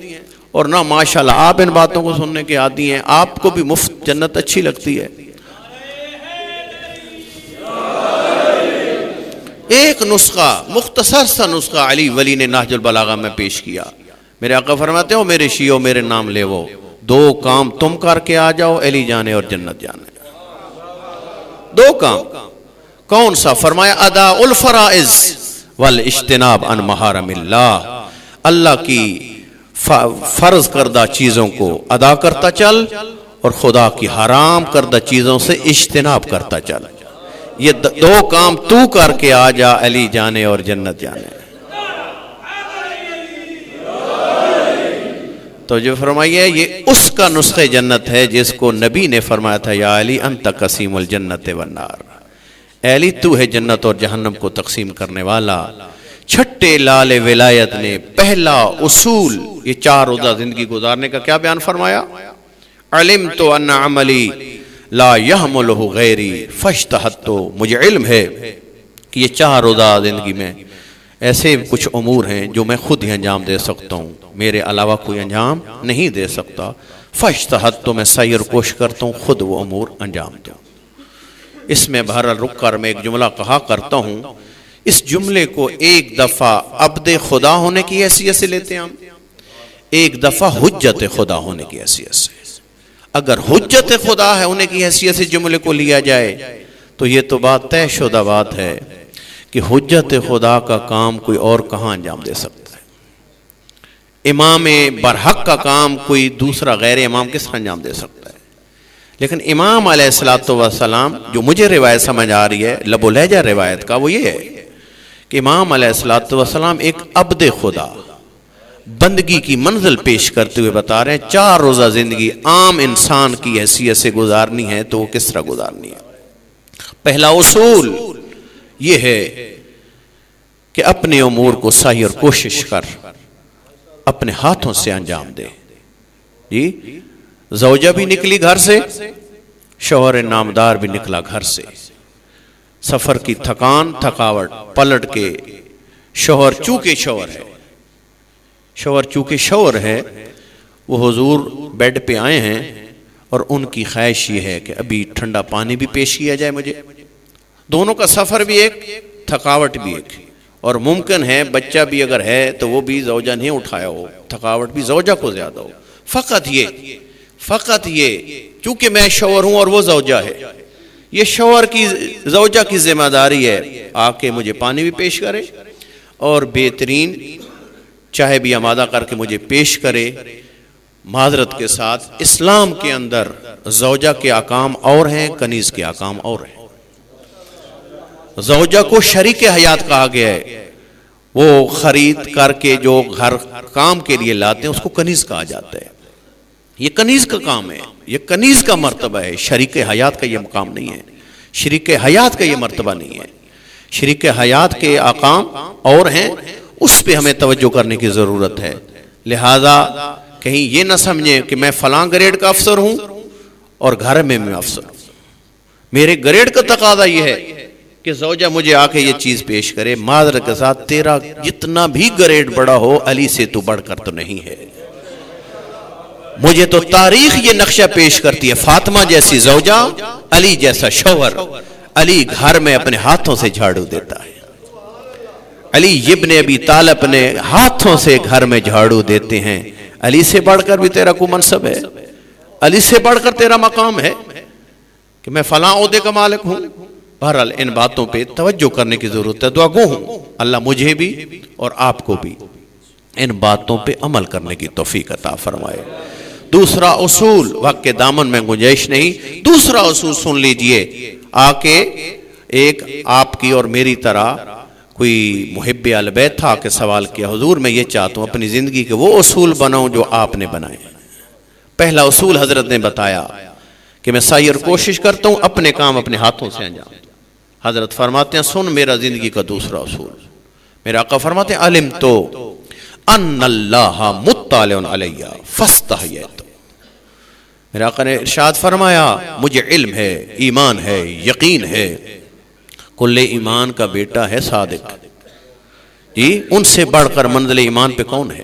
اور نہ ماشاءاللہ آپ ان باتوں کو سننے کے عادی ہیں. آپ کو بھی مفت جنت اچھی لگتی ہے. ایک نسخہ, مختصر سا نسخہ علی ولی نے نہج البلاغہ میں پیش کیا. میرے آقا فرماتے ہو میرے شیعو میرے نام لے وہ, دو کام تم کر کے آ جاؤ, علی جانے اور جنت جانے. دو کام کون سا؟ فرمایا ادا الفرائض والاجتناب عن محارم اللہ, اللہ کی فرض کردہ چیزوں کو ادا کرتا چل اور خدا کی حرام کردہ چیزوں سے اجتناب کرتا چل. یہ دو کام تو کر کے آ جا, علی جانے اور جنت جانے. تو جو فرمائیے یہ اس کا نسخہ جنت ہے جس کو نبی نے فرمایا تھا یا علی انت قسیم الجنت والنار, اے علی تو ہے جنت اور جہنم کو تقسیم کرنے والا. چھٹے لال ولایت نے پہلا اصول یہ 4 روزہ زندگی گزارنے کا کیا بیان فرمایا؟ علمت ان عملی لا یحملہ غیری فاجتہدت, مجھے علم ہے کہ یہ 4 روزہ زندگی میں ایسے کچھ امور ہیں جو میں خود ہی انجام دے سکتا ہوں, میرے علاوہ کوئی انجام نہیں دے سکتا. فاجتہدت, میں سعی اور کوشش کرتا ہوں خود وہ امور انجام دوں. اس میں بہرحال رک کر میں ایک جملہ کہا کرتا ہوں, اس جملے کو ایک دفعہ عبد خدا ہونے کی حیثیت سے لیتے ہیں ہم, ایک دفعہ حجت خدا ہونے کی حیثیت سے. اگر حجت خدا ہے ہونے کی حیثیت سے جملے کو لیا جائے تو یہ تو بات طے شدہ بات ہے کہ حجت خدا کا کام کوئی اور کہاں انجام دے سکتا ہے. امام برحق کا کام کوئی دوسرا غیر امام کس طرح انجام دے سکتا ہے؟ لیکن امام علیہ الصلوۃ والسلام, جو مجھے روایت سمجھ آ رہی ہے لب و لہجہ روایت کا, وہ یہ ہے کہ امام علیہ الصلوۃ والسلام ایک عبد خدا بندگی کی منزل پیش کرتے ہوئے بتا رہے ہیں 4 روزہ زندگی عام انسان کی حیثیت سے گزارنی ہے تو وہ کس طرح گزارنی ہے. پہلا اصول یہ ہے کہ اپنے امور کو سعی اور کوشش کر اپنے ہاتھوں سے انجام دے. جی, زوجہ بھی نکلی گھر سے, شوہر نامدار بھی نکلا گھر سے, سفر کی تھکاوٹ پلٹ کے شوہر چونکہ شوہر ہے وہ حضور بیڈ پہ آئے ہیں اور ان کی خواہش یہ ہے کہ ابھی ٹھنڈا پانی بھی پیش کیا جائے مجھے. دونوں کا سفر بھی ایک, تھکاوٹ بھی ایک, اور ممکن ہے بچہ بھی اگر ہے تو وہ بھی زوجہ نہیں اٹھایا ہو, تھکاوٹ بھی زوجہ کو زیادہ ہو. فقط یہ چونکہ میں شوہر ہوں اور وہ زوجہ ہے, یہ شوہر کی زوجہ کی ذمہ داری ہے آ کے مجھے پانی بھی پیش کرے اور بہترین چائے بھی آمادہ کر کے مجھے پیش کرے. معذرت کے ساتھ اسلام کے اندر زوجہ کے احکام اور ہیں, کنیز کے احکام اور ہیں. زوجہ کو شریک حیات کہا گیا ہے, وہ خرید کر کے جو گھر کام کے لیے لاتے ہیں اس کو کنیز کہا جاتا ہے. یہ کنیز کا کام ہے, یہ کنیز کا مرتبہ ہے, شریک حیات کا یہ مقام نہیں ہے, شریک حیات کا یہ مرتبہ نہیں ہے. شریک حیات کے احکام اور ہیں, اس پہ ہمیں توجہ کرنے کی ضرورت ہے. لہذا کہیں یہ نہ سمجھیں کہ میں فلاں گریڈ کا افسر ہوں اور گھر میں افسر ہوں. میرے گریڈ کا تقاضا یہ ہے کہ زوجہ مجھے آ کے یہ چیز پیش کرے. معذرت کے ساتھ تیرا جتنا بھی گریڈ بڑا ہو علی سے تو بڑھ کر تو نہیں ہے. مجھے تو تاریخ یہ نقشہ پیش کرتی ہے, فاطمہ جیسی زوجہ, علی جیسا شوہر. علی گھر میں اپنے ہاتھوں سے جھاڑو دیتا ہے, علی ابن ابی طالب نے ہاتھوں سے گھر میں جھاڑو دیتے ہیں, علی سے بڑھ کر بھی تیرا کوئی منصب ہے؟ علی سے بڑھ کر تیرا مقام ہے کہ میں فلاں عہدے کا مالک ہوں؟ بہرحال ان باتوں پہ توجہ کرنے کی ضرورت ہے. دعا گو ہوں اللہ مجھے بھی اور آپ کو بھی ان باتوں پہ عمل کرنے کی توفیق عطا فرمائے. دوسرا اصول، وقت کے دامن میں گنجائش نہیں، دوسرا اصول سن لیجئے. آ کے ایک آپ کی اور میری طرح کوئی محب اہل بیت تھا کہ سوال کیا، حضور میں یہ چاہتا ہوں اپنی زندگی کے وہ اصول بناؤں جو آپ نے بنائے. پہلا اصول حضرت نے بتایا کہ میں سعی اور کوشش کرتا ہوں اپنے کام اپنے ہاتھوں سے انجام. حضرت فرماتے ہیں سن میرا زندگی کا دوسرا اصول. میرا آقا فرماتے ہیں علم تو ان اللہ مطلع علیہ فاستحییت. میرے آقا نے ارشاد فرمایا مجھے علم ہے، ایمان ہے، یقین ہے. کل ایمان کا بیٹا ہے صادق جی، ان سے بڑھ کر منزل ایمان پہ کون ہے؟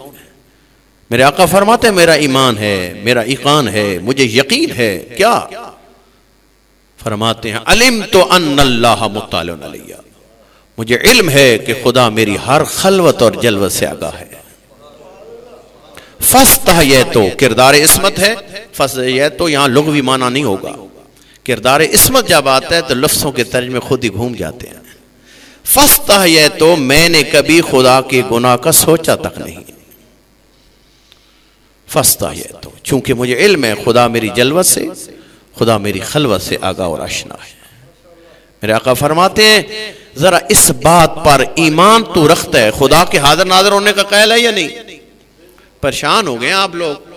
میرے آقا فرماتے ہیں میرا ایمان ہے، میرا ایقان ہے، مجھے یقین ہے. کیا فرماتے ہیں علم تو ان اللہ مطلع علیہ، مجھے علم ہے کہ خدا میری ہر خلوت اور جلوت سے آگاہ ہے. فاستحییت کردار عصمت ہے. فاستحییت تو یہاں لغوی معنی نہیں ہوگا. کردار عصمت جب آتا ہے تو لفظوں کے ترجمے خود ہی گھوم جاتے ہیں. فاستحییت میں نے کبھی خدا کے گناہ کا سوچا تک نہیں. فاستحییت چونکہ مجھے علم ہے خدا میری جلوت سے، خدا میری خلوت سے آگاہ اور آشنا ہے. میرے آقا فرماتے ہیں ذرا اس بات پر ایمان تو رکھتا ہے خدا کے حاضر ناظر ہونے کا قائل ہے یا نہیں؟ پریشان ہو گئے آپ لوگ.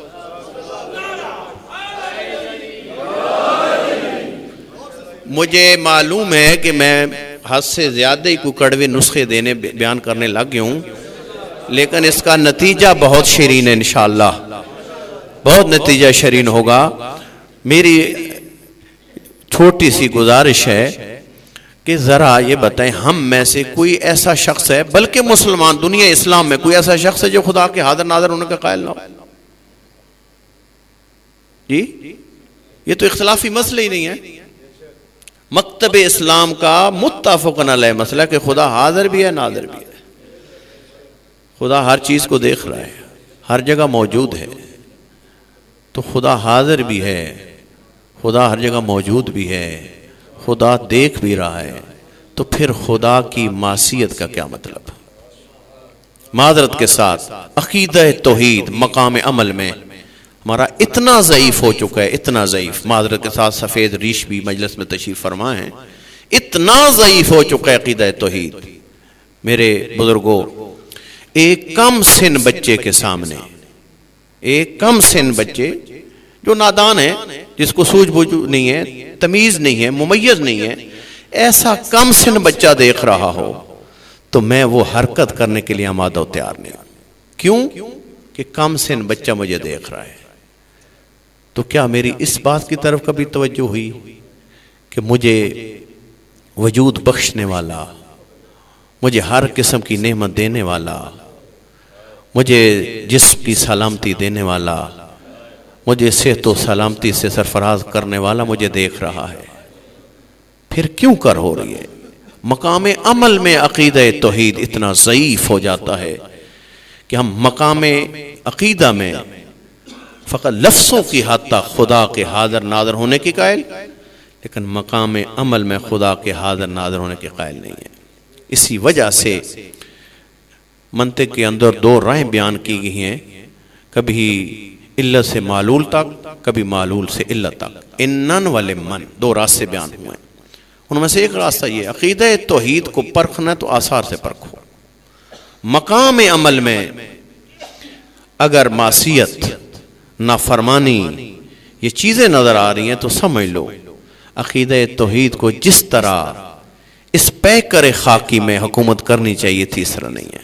مجھے معلوم ہے کہ میں حد سے زیادہ ہی کوئی کڑوے نسخے دینے بیان کرنے لگ گیا ہوں، لیکن اس کا نتیجہ بہت شیرین ہے انشاءاللہ، بہت نتیجہ شیرین ہوگا. میری چھوٹی سی گزارش ہے کہ ذرا یہ بتائیں ہم میں سے کوئی ایسا شخص ہے، بلکہ مسلمان دنیا اسلام میں کوئی ایسا شخص ہے جو خدا کے حاضر ناظر ہونے کا قائل نہ ہو؟ جی یہ تو اختلافی مسئلہ ہی نہیں ہے. مکتب اسلام کا متفقن علیہ مسئلہ کہ خدا حاضر بھی ہے ناظر بھی ہے. خدا ہر چیز کو دیکھ رہا ہے، ہر جگہ موجود ہے. تو خدا حاضر بھی ہے، خدا ہر جگہ موجود بھی ہے، خدا دیکھ بھی رہا ہے، تو پھر خدا کی معصیت کا کیا مطلب؟ معذرت کے ساتھ عقیدہ توحید مقام عمل میں ہمارا اتنا ضعیف ہو چکا ہے، اتنا ضعیف، معذرت کے ساتھ سفید ریش بھی مجلس میں تشریف فرما ہیں، اتنا ضعیف ہو چکا ہے عقیدہ توحید. میرے بزرگوں، ایک کم سن بچے کے سامنے، ایک کم سن بچے جو نادان ہے، جس کو سوجھ بوجھ نہیں ہے، تمیز نہیں ہے، ممیز نہیں ہے، ایسا کم سن بچہ دیکھ رہا ہو تو میں وہ حرکت کرنے کے لیے آمادہ و تیار نہیں. کیوں کہ کم سن بچہ مجھے دیکھ رہا ہے. تو کیا میری اس بات کی طرف کبھی توجہ ہوئی کہ مجھے وجود بخشنے والا، مجھے ہر قسم کی نعمت دینے والا، مجھے جسم کی سلامتی دینے والا، مجھے صحت و سلامتی سے سرفراز کرنے والا مجھے دیکھ رہا ہے؟ پھر کیوں کر ہو رہی ہے؟ مقام عمل میں عقیدہ توحید اتنا ضعیف ہو جاتا ہے کہ ہم مقام عقیدہ میں فقط لفظوں کی حد تک خدا کے حاضر ناظر ہونے کی قائل، لیکن مقام عمل میں خدا کے حاضر ناظر ہونے کے قائل نہیں ہے. اسی وجہ سے منطق کے اندر دو رائیں بیان کی گئی ہیں، کبھی علت سے معلول تک، کبھی معلول سے علت تک. انن ولمن دو راستے بیان ہوئے ہیں، ان میں سے ایک راستہ یہ عقیدہ توحید کو پرکھنا تو آثار سے پرکھو. مقام عمل میں اگر معصیت، نافرمانی یہ چیزیں نظر آ رہی ہیں تو سمجھ لو عقیدہ توحید کو جس طرح اس پیکر خاکی میں حکومت کرنی چاہیے تھی اس طرح نہیں ہے.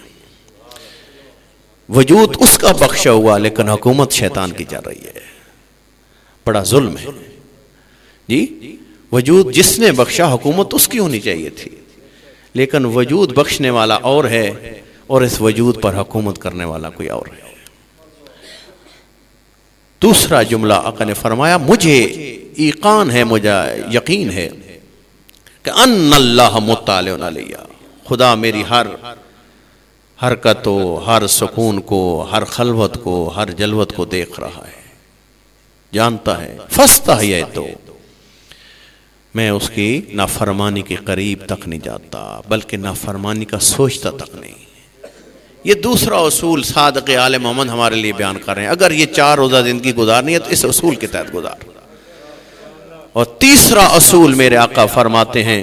وجود اس کا بخشا ہوا لیکن حکومت شیطان کی چل رہی ہے. بڑا ظلم ہے جی. وجود جس نے بخشا حکومت اس کی ہونی چاہیے تھی، لیکن وجود بخشنے والا اور ہے اور اس وجود پر حکومت کرنے والا کوئی اور ہے. دوسرا جملہ آقا نے فرمایا مجھے ایقان ہے، مجھے یقین ہے کہ ان اللہ مطلع علیہ، خدا میری حرکت کو، ہر سکون کو، ہر خلوت کو، ہر جلوت کو دیکھ رہا ہے، جانتا ہے۔ فاستحییت، میں اس کی نافرمانی کے قریب تک نہیں جاتا، بلکہ نافرمانی کا سوچتا تک نہیں۔ یہ دوسرا اصول صادق آل محمد ہمارے لیے بیان کر رہے ہیں۔ اگر یہ 4 روزہ زندگی گزارنی ہے تو اس اصول کے تحت گزار۔ اور تیسرا اصول میرے آقا فرماتے ہیں،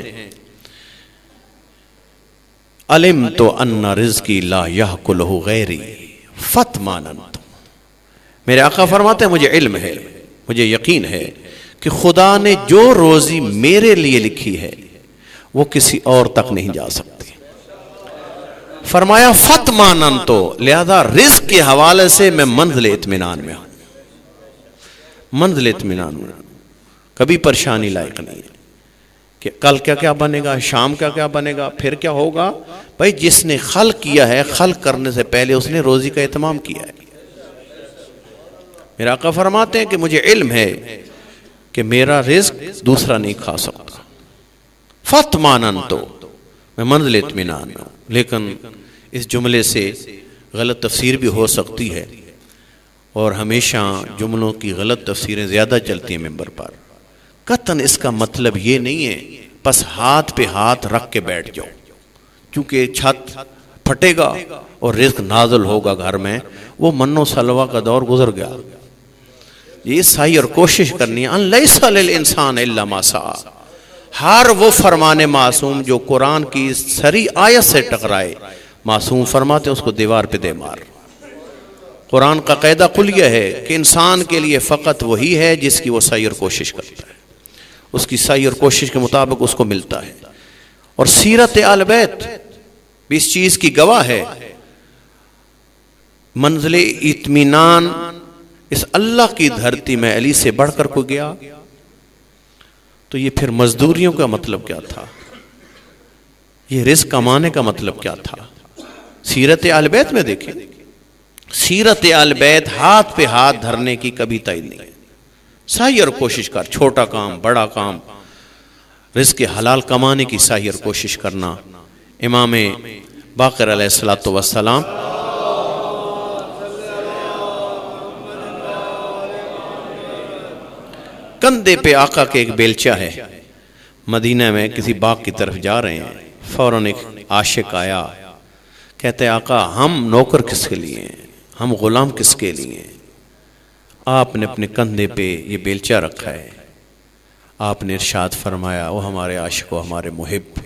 علمت ان رزقی لا یاکلہ غیری فتماننت۔ میرے آقا فرماتے ہیں مجھے علم ہے، مجھے یقین ہے کہ خدا نے جو روزی میرے لیے لکھی ہے وہ کسی اور تک نہیں جا سکتی۔ فرمایا فتماننت، لہذا رزق کے حوالے سے میں منزل اطمینان میں ہوں، منزل اطمینان میں ہوں، کبھی پریشانی لائق نہیں ہے کہ کل کیا کیا بنے گا، شام کیا کیا بنے گا، پھر کیا ہوگا۔ بھائی جس نے خلق کیا ہے، خلق کرنے سے پہلے اس نے روزی کا اہتمام کیا ہے۔ میرا آقا فرماتے ہیں کہ مجھے علم ہے کہ میرا رزق دوسرا نہیں کھا سکتا۔ فتماننت، میں منزل اطمینان میں ہوں۔ لیکن اس جملے سے غلط تفسیر بھی ہو سکتی ہے، اور ہمیشہ جملوں کی غلط تفسیریں زیادہ چلتی ہیں ممبر پر۔ قطعاً اس کا مطلب یہ نہیں ہے بس ہاتھ پہ ہاتھ رکھ کے بیٹھ جاؤ، کیونکہ چھت پھٹے گا اور رزق نازل ہوگا گھر میں، وہ من و سلوہ کا دور گزر گیا۔ یہ سعی اور کوشش کرنی ہے۔ ان لیس للانسان الا ما سعی، ہر وہ فرمان معصوم جو قرآن کی سری آیت سے ٹکرائے، معصوم فرماتے اس کو دیوار پہ دے مار۔ قرآن کا قاعدہ قلیہ ہے کہ انسان کے لیے فقط وہی ہے جس کی وہ سعی اور کوشش کرتا ہے، اس کی سعی اور کوشش کے مطابق اس کو ملتا ہے۔ اور سیرت آل بیت بھی اس چیز کی گواہ ہے۔ منزل اطمینان اس اللہ کی دھرتی میں علی سے بڑھ کر کو گیا، تو یہ پھر مزدوریوں کا مطلب کیا تھا، یہ رزق کمانے کا مطلب کیا تھا۔ سیرت آل بیت میں دیکھیں، سیرت آل بیت ہاتھ پہ ہاتھ دھرنے کی کبھی تائید نہیں۔ سعی اور کوشش کر، چھوٹا کام بڑا کام، رزق حلال کمانے کی سعی اور کوشش کرنا۔ امام باقر علیہ الصلوۃ والسلام کندھے پہ آقا کے ایک بیلچہ ہے، مدینہ میں کسی باغ کی طرف جا رہے ہیں، فوراً ایک عاشق آیا، کہتے ہیں آقا ہم نوکر کس کے لیے ہیں، ہم غلام کس کے لیے ہیں؟ آپ نے اپنے کندھے پہ یہ بیلچہ رکھا ہے، آپ نے ارشاد فرمایا وہ ہمارے عاشق و ہمارے محب،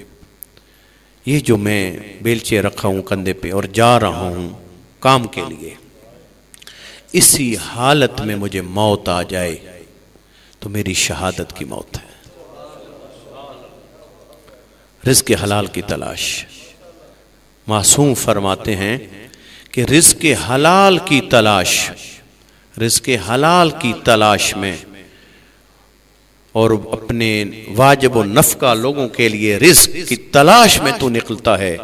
یہ جو میں بیلچے رکھا ہوں کندھے پہ اور جا رہا ہوں کام کے لیے، اسی حالت میں مجھے موت آ جائے تو میری شہادت کی موت ہے۔ رزق حلال کی تلاش، معصوم فرماتے ہیں کہ رزق حلال کی تلاش، رزق حلال کی تلاش میں اور اپنے واجب و نفقہ لوگوں کے لیے رزق کی تلاش میں تو نکلتا ہے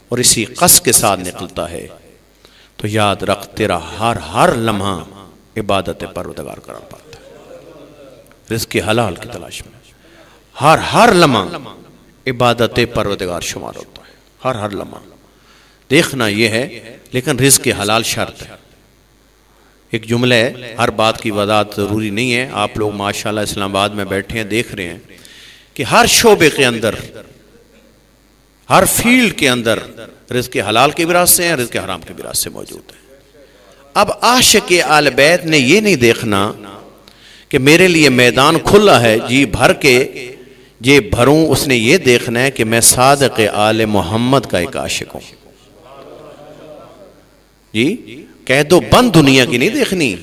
اور اسی قصد کے ساتھ نکلتا ہے، تو یاد رکھ تیرا ہر لمحہ عبادت پروردگار قرار پاتا ہے۔ رزق حلال کی تلاش میں ہر لمحہ عبادت پروردگار شمار ہوتا ہے، ہر لمحہ دیکھنا یہ ہے، لیکن رزق حلال شرط ہے۔ ایک جملہ ہے، ہر بات کی وضاحت ضروری نہیں ہے، آپ لوگ ماشاءاللہ اسلام آباد میں بیٹھے ہیں دیکھ رہے ہیں کہ ہر شعبے کے اندر، ہر فیلڈ کے اندر رزق حلال کے بھی راستے ہیں، رزق حرام کے بھی راستے موجود ہیں۔ اب عاشق آل بیت نے یہ نہیں دیکھنا کہ میرے لیے میدان کھلا ہے جی بھر کے یہ بھروں، اس نے یہ دیکھنا ہے کہ میں صادق آل محمد کا ایک عاشق ہوں۔ جی قید و بند دنیا کی نہیں دیکھنی،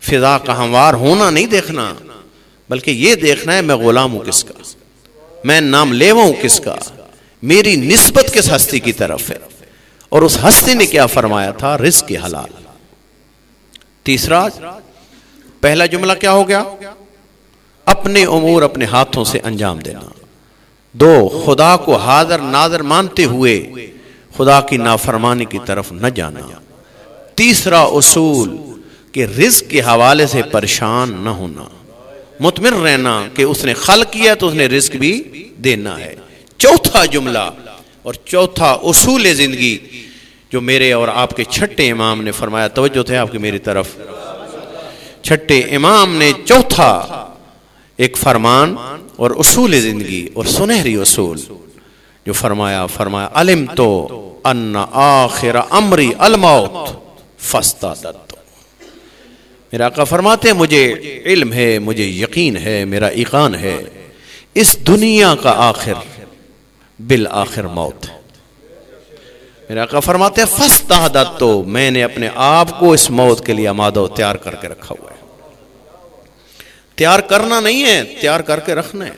فضا کا ہموار ہونا نہیں دیکھنا، بلکہ یہ دیکھنا ہے میں غلام ہوں کس کا، میں نام لیوا ہوں کس کا، میری نسبت کس ہستی کی طرف ہے، اور اس ہستی نے کیا فرمایا تھا، رزق حلال۔ تیسرا، پہلا جملہ کیا ہو گیا، اپنے امور اپنے ہاتھوں سے انجام دینا۔ دو، خدا کو حاضر ناظر مانتے ہوئے خدا کی نافرمانی کی طرف نہ جانا۔ تیسرا اصول کہ رزق کے حوالے سے پریشان نہ ہونا، مطمئن رہنا کہ اس نے خلق کیا تو اس نے رزق بھی دینا ہے۔ چوتھا جملہ اور چوتھا اصول زندگی جو میرے اور آپ کے چھٹے امام نے فرمایا. توجہ تھے آپ کی میری طرف. چھٹے امام نے چوتھا ایک فرمان اور اصول زندگی اور سنہری اصول جو فرمایا علم تو ان آخر امری الموت فاستعددت. میرا آقا فرماتے ہیں مجھے علم ہے، مجھے یقین ہے، میرا ایقان ہے اس دنیا کا آخر بالآخر موت ہے. میرا آقا فرماتے ہیں فاستعددت، میں نے اپنے آپ کو اس موت کے لیے آمادہ و تیار کر کے رکھا ہوا ہے. تیار کرنا نہیں ہے، تیار کر کے رکھنا ہے.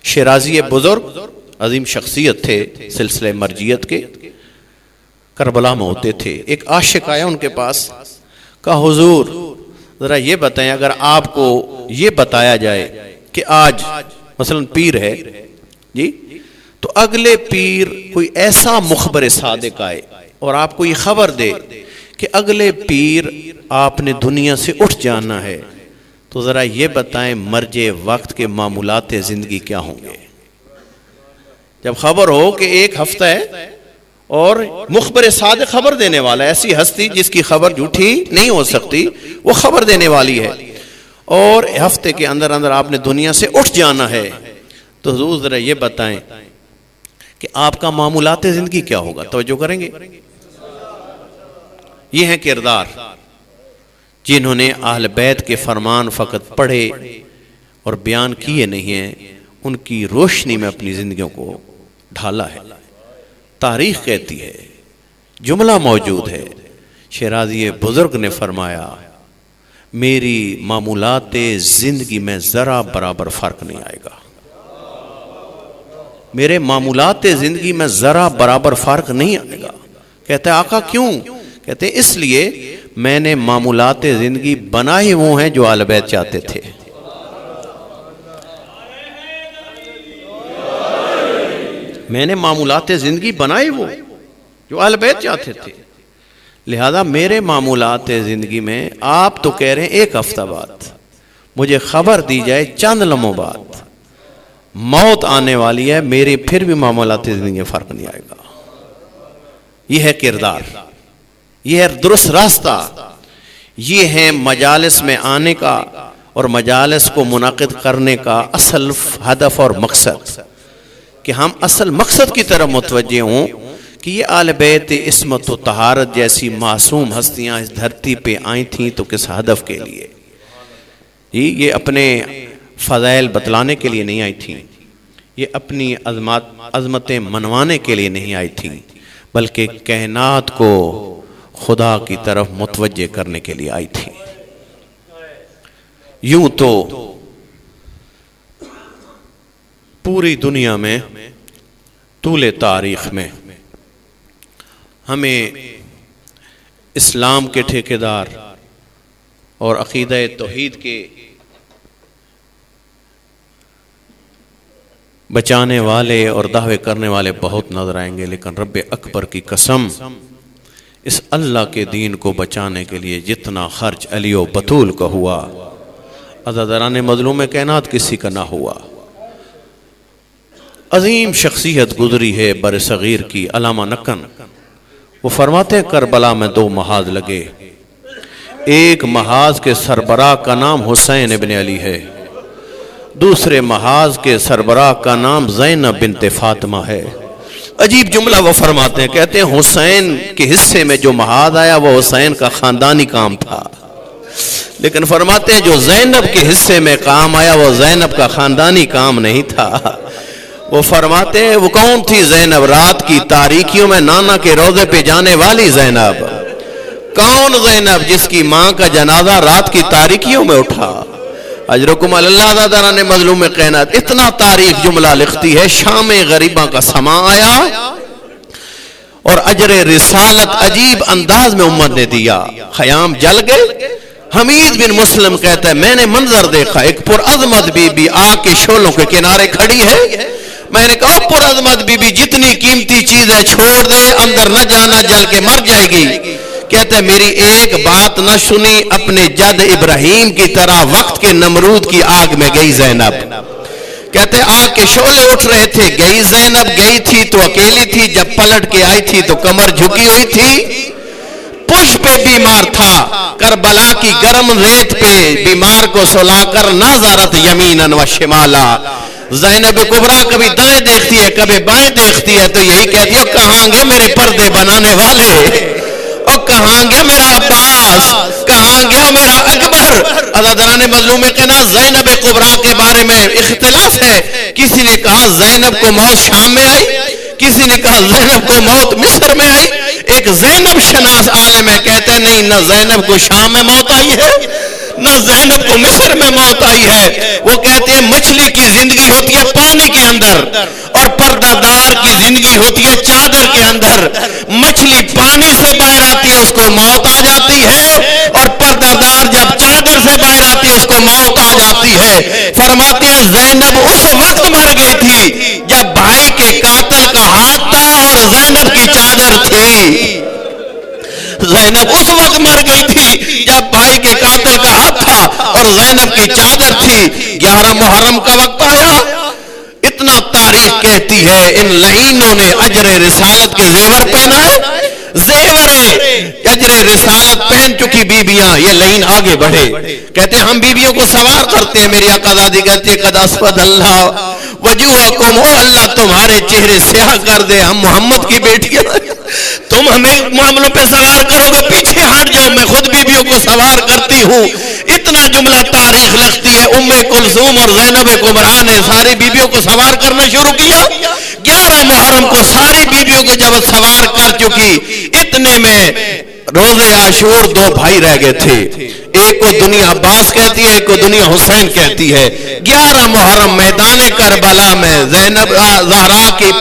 شیرازی بزرگ عظیم شخصیت تھے سلسلہ مرجیت کے، کربلا میں ہوتے تھے. ایک عاشق آیا ان کے پاس، کہا حضور ذرا یہ بتائیں، اگر آپ کو یہ بتایا جائے کہ آج مثلا پیر ہے جی، تو اگلے پیر کوئی ایسا مخبر صادق آئے اور آپ کو یہ خبر دے کہ اگلے پیر آپ نے دنیا سے اٹھ جانا ہے، تو ذرا یہ بتائیں مرجع وقت کے معمولات زندگی کیا ہوں گے؟ جب خبر ہو کہ ایک ہفتہ ہے اور مخبر صادق خبر دینے والا، ایسی ہستی جس کی خبر جھوٹی نہیں ہو سکتی، وہ خبر دینے والی ہے، اور ہفتے کے اندر اندر آپ نے دنیا سے اٹھ جانا ہے، تو حضور ذرا یہ بتائیں کہ آپ کا معمولات زندگی کیا ہوگا؟ توجہ کریں گے؟ یہ ہیں کردار جنہوں نے اہل بیت کے فرمان فقط پڑھے اور بیان کیے نہیں ہیں، ان کی روشنی میں اپنی زندگیوں کو ڈھالا ہے. تاریخ کہتی ہے، جملہ موجود ہے، شیرازی بزرگ نے فرمایا میری معمولات زندگی میں ذرا برابر فرق نہیں آئے گا. میرے معمولات زندگی میں ذرا برابر فرق نہیں آئے گا. کہتے ہیں آقا کیوں؟ کہتے ہیں اس لیے میں نے معمولات زندگی بنائے وہ ہیں جو اہل بیت چاہتے تھے. میں نے معمولات زندگی بنائے وہ جو اہل بیت چاہتے تھے. لہذا میرے معمولات زندگی میں آپ تو کہہ رہے ہیں ایک ہفتہ بعد، مجھے خبر دی جائے چند لمحوں بعد موت آنے والی ہے، میرے پھر بھی معمولات زندگی میں فرق نہیں آئے گا. یہ ہے کردار، یہ ہے درست راستہ، یہ ہے مجالس میں آنے کا اور مجالس کو منعقد کرنے کا اصل ہدف اور مقصد، کہ ہم اصل مقصد کی طرف متوجہ ہوں کہ یہ آل بیت عصمت و طہارت جیسی معصوم ہستیاں اس دھرتی پہ آئی تھیں تو کس ہدف کے لیے؟ یہ اپنے فضائل بتلانے کے لیے نہیں آئی تھیں، یہ اپنی عظمتیں منوانے کے لیے نہیں آئی تھیں، بلکہ کائنات کو خدا کی طرف متوجہ کرنے کے لیے آئی تھی. یوں تو پوری دنیا میں طول تاریخ میں ہمیں اسلام کے ٹھیکیدار اور عقیدہ توحید کے بچانے والے اور دعوے کرنے والے بہت نظر آئیں گے، لیکن رب اکبر کی قسم اس اللہ کے دین کو بچانے کے لیے جتنا خرچ علی و بطول کا ہوا، عزاداران مظلوم کائنات کسی کا نہ ہوا. عظیم شخصیت گزری ہے بر صغیر کی، علامہ نکن، وہ فرماتے ہیں کربلا میں 2 محاذ لگے، ایک محاذ کے سربراہ کا نام حسین ابن علی ہے، دوسرے محاذ کے سربراہ کا نام زینب بنت فاطمہ ہے. عجیب جملہ وہ فرماتے ہیں، کہتے ہیں حسین کے حصے میں جو محاذ آیا وہ حسین کا خاندانی کام تھا، لیکن فرماتے ہیں جو زینب کے حصے میں کام آیا وہ زینب کا خاندانی کام نہیں تھا. وہ فرماتے ہیں وہ کون تھی زینب؟ رات کی تاریکیوں میں نانا کے روضے پہ جانے والی زینب. کون زینب؟ جس کی ماں کا جنازہ رات کی تاریکیوں میں اٹھا. اجرکم اللہ داران مظلوم کائنات اتنا تعریف جملہ لکھتی ہے، شام غریباں کا سما آیا اور اجر رسالت عجیب انداز میں امت نے دیا، خیام جل گئے. حمید بن مسلم کہتا ہے میں نے منظر دیکھا، ایک پرعظمت بی بی آگ کے شعلوں کے کنارے کھڑی ہے. میں نے کہا پرعظمت بی بی جتنی قیمتی چیزیں چھوڑ دے، اندر نہ جانا، جل کے مر جائے گی. کہتے ہیں میری ایک بات نہ سنی، اپنے جد ابراہیم کی طرح وقت کے نمرود کی آگ میں گئی زینب. کہتے آگ کے شعلے اٹھ رہے تھے، گئی زینب، گئی تھی تو اکیلی تھی، جب پلٹ کے آئی تھی تو کمر جھکی ہوئی تھی، پش پہ بیمار تھا، کربلا کی گرم ریت پہ بیمار کو سلا کر ناظرت یمیناً و شمالا۔ زینب کبریٰ کبھی دائیں دیکھتی ہے کبھی بائیں دیکھتی ہے تو یہی کہتی ہے کہاں گے میرے پردے بنانے والے، اور کہاں گیا میرا عباس، کہاں گیا میرا اکبر۔ عزیزان مظلوم کہنا زینب کبریٰ کے بارے میں اختلاف ہے، کسی نے کہا زینب کو موت شام میں آئی، کسی نے کہا زینب کو موت مصر میں آئی، ایک زینب شناس عالم ہے کہتے ہیں نہیں، نہ زینب کو شام میں موت آئی ہے نہ زینب کو مصر میں موت آئی ہے۔ وہ کہتے ہیں مچھلی کی زندگی ہوتی ہے پانی کے اندر اور پردہ دار کی زندگی ہوتی ہے چادر کے اندر۔ مچھلی پانی سے باہر آتی ہے اس کو موت آ جاتی ہے، اور پردہ دار جب چادر سے باہر آتی ہے اس کو موت آ جاتی ہے۔ فرماتے ہیں زینب اس وقت مر گئی تھی جب بھائی کے قاتل کا ہاتھ تھا اور زینب کی چادر تھی۔ زینب اس وقت مر گئی تھی جب بھائی کے قاتل کا ہاتھ تھا اور زینب کی چادر تھی۔ 11 محرم کا وقت آیا، اتنا تاریخ کہتی ہے ان لعینوں نے اجر رسالت کے زیور پہنا ہے، زیور اجر رسالت پہن چکی بیبیاں۔ یہ لعین آگے بڑھے کہتے ہیں ہم بیبیوں کو سوار کرتے ہیں، میری آقا دادی کہتے ہیں قد اسود اللہ وجوہکم، او اللہ تمہارے چہرے سیاہ کر دے، ہم محمد کی بیٹیاں، تم ہمیں معاملوں پہ سوار کرو گے پیچھے ہٹ جاؤ، میں خود بیبیوں کو سوار کرتی ہوں۔ اتنا جملہ تاریخ لکھتی ہے ام کلثوم اور زینب کبریٰ نے ساری بیبیوں کو سوار کرنا شروع کیا۔ 11 محرم کو ساری بیبیوں کو جب سوار کر چکی، اتنے میں روز عاشور 2 بھائی رہ گئے تھے، ایک کو دنیا عباس کہتی ہے ایک کو دنیا حسین کہتی ہے۔ 11 محرم میدان کربلا میں زینب زہرا کی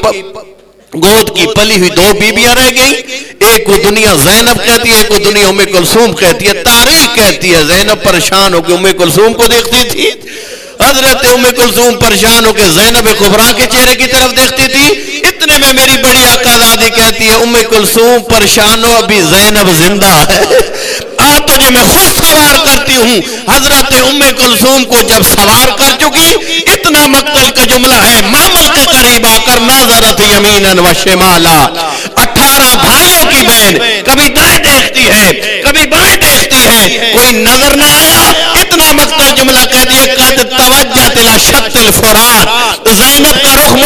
گود کی پلی ہوئی 2 بیبیاں رہ گئیں، ایک کو دنیا زینب کہتی ہے ایک کو دنیا ام کلثوم کہتی ہے۔ تاریخ کہتی ہے زینب پریشان ہو کے ام کلثوم کو دیکھتی تھی، حضرت ام کلثوم پریشان ہو کے زینب کبریٰ کے چہرے کی طرف دیکھتی تھی۔ اتنے میں میری بڑی آقا زادی کہتی ہے ام کلثوم پریشان ہو، ابھی زینب زندہ ہے، تجھے میں خود سوار کرتی ہوں۔ حضرت ام کلثوم کو جب سوار کر چکی، اتنا مقتل کا جملہ ہے مامل کے قریب آ کر ناظرت یمیناً و شمالا۔ 18 بھائیوں کی بہن کبھی دائیں دیکھتی ہے کبھی بائیں دیکھتی ہے، کوئی نظر نہ آیا، اتنا مقتل جملہ کہتی ہے قد توجہت الی شط الفرات، زینب کا رخ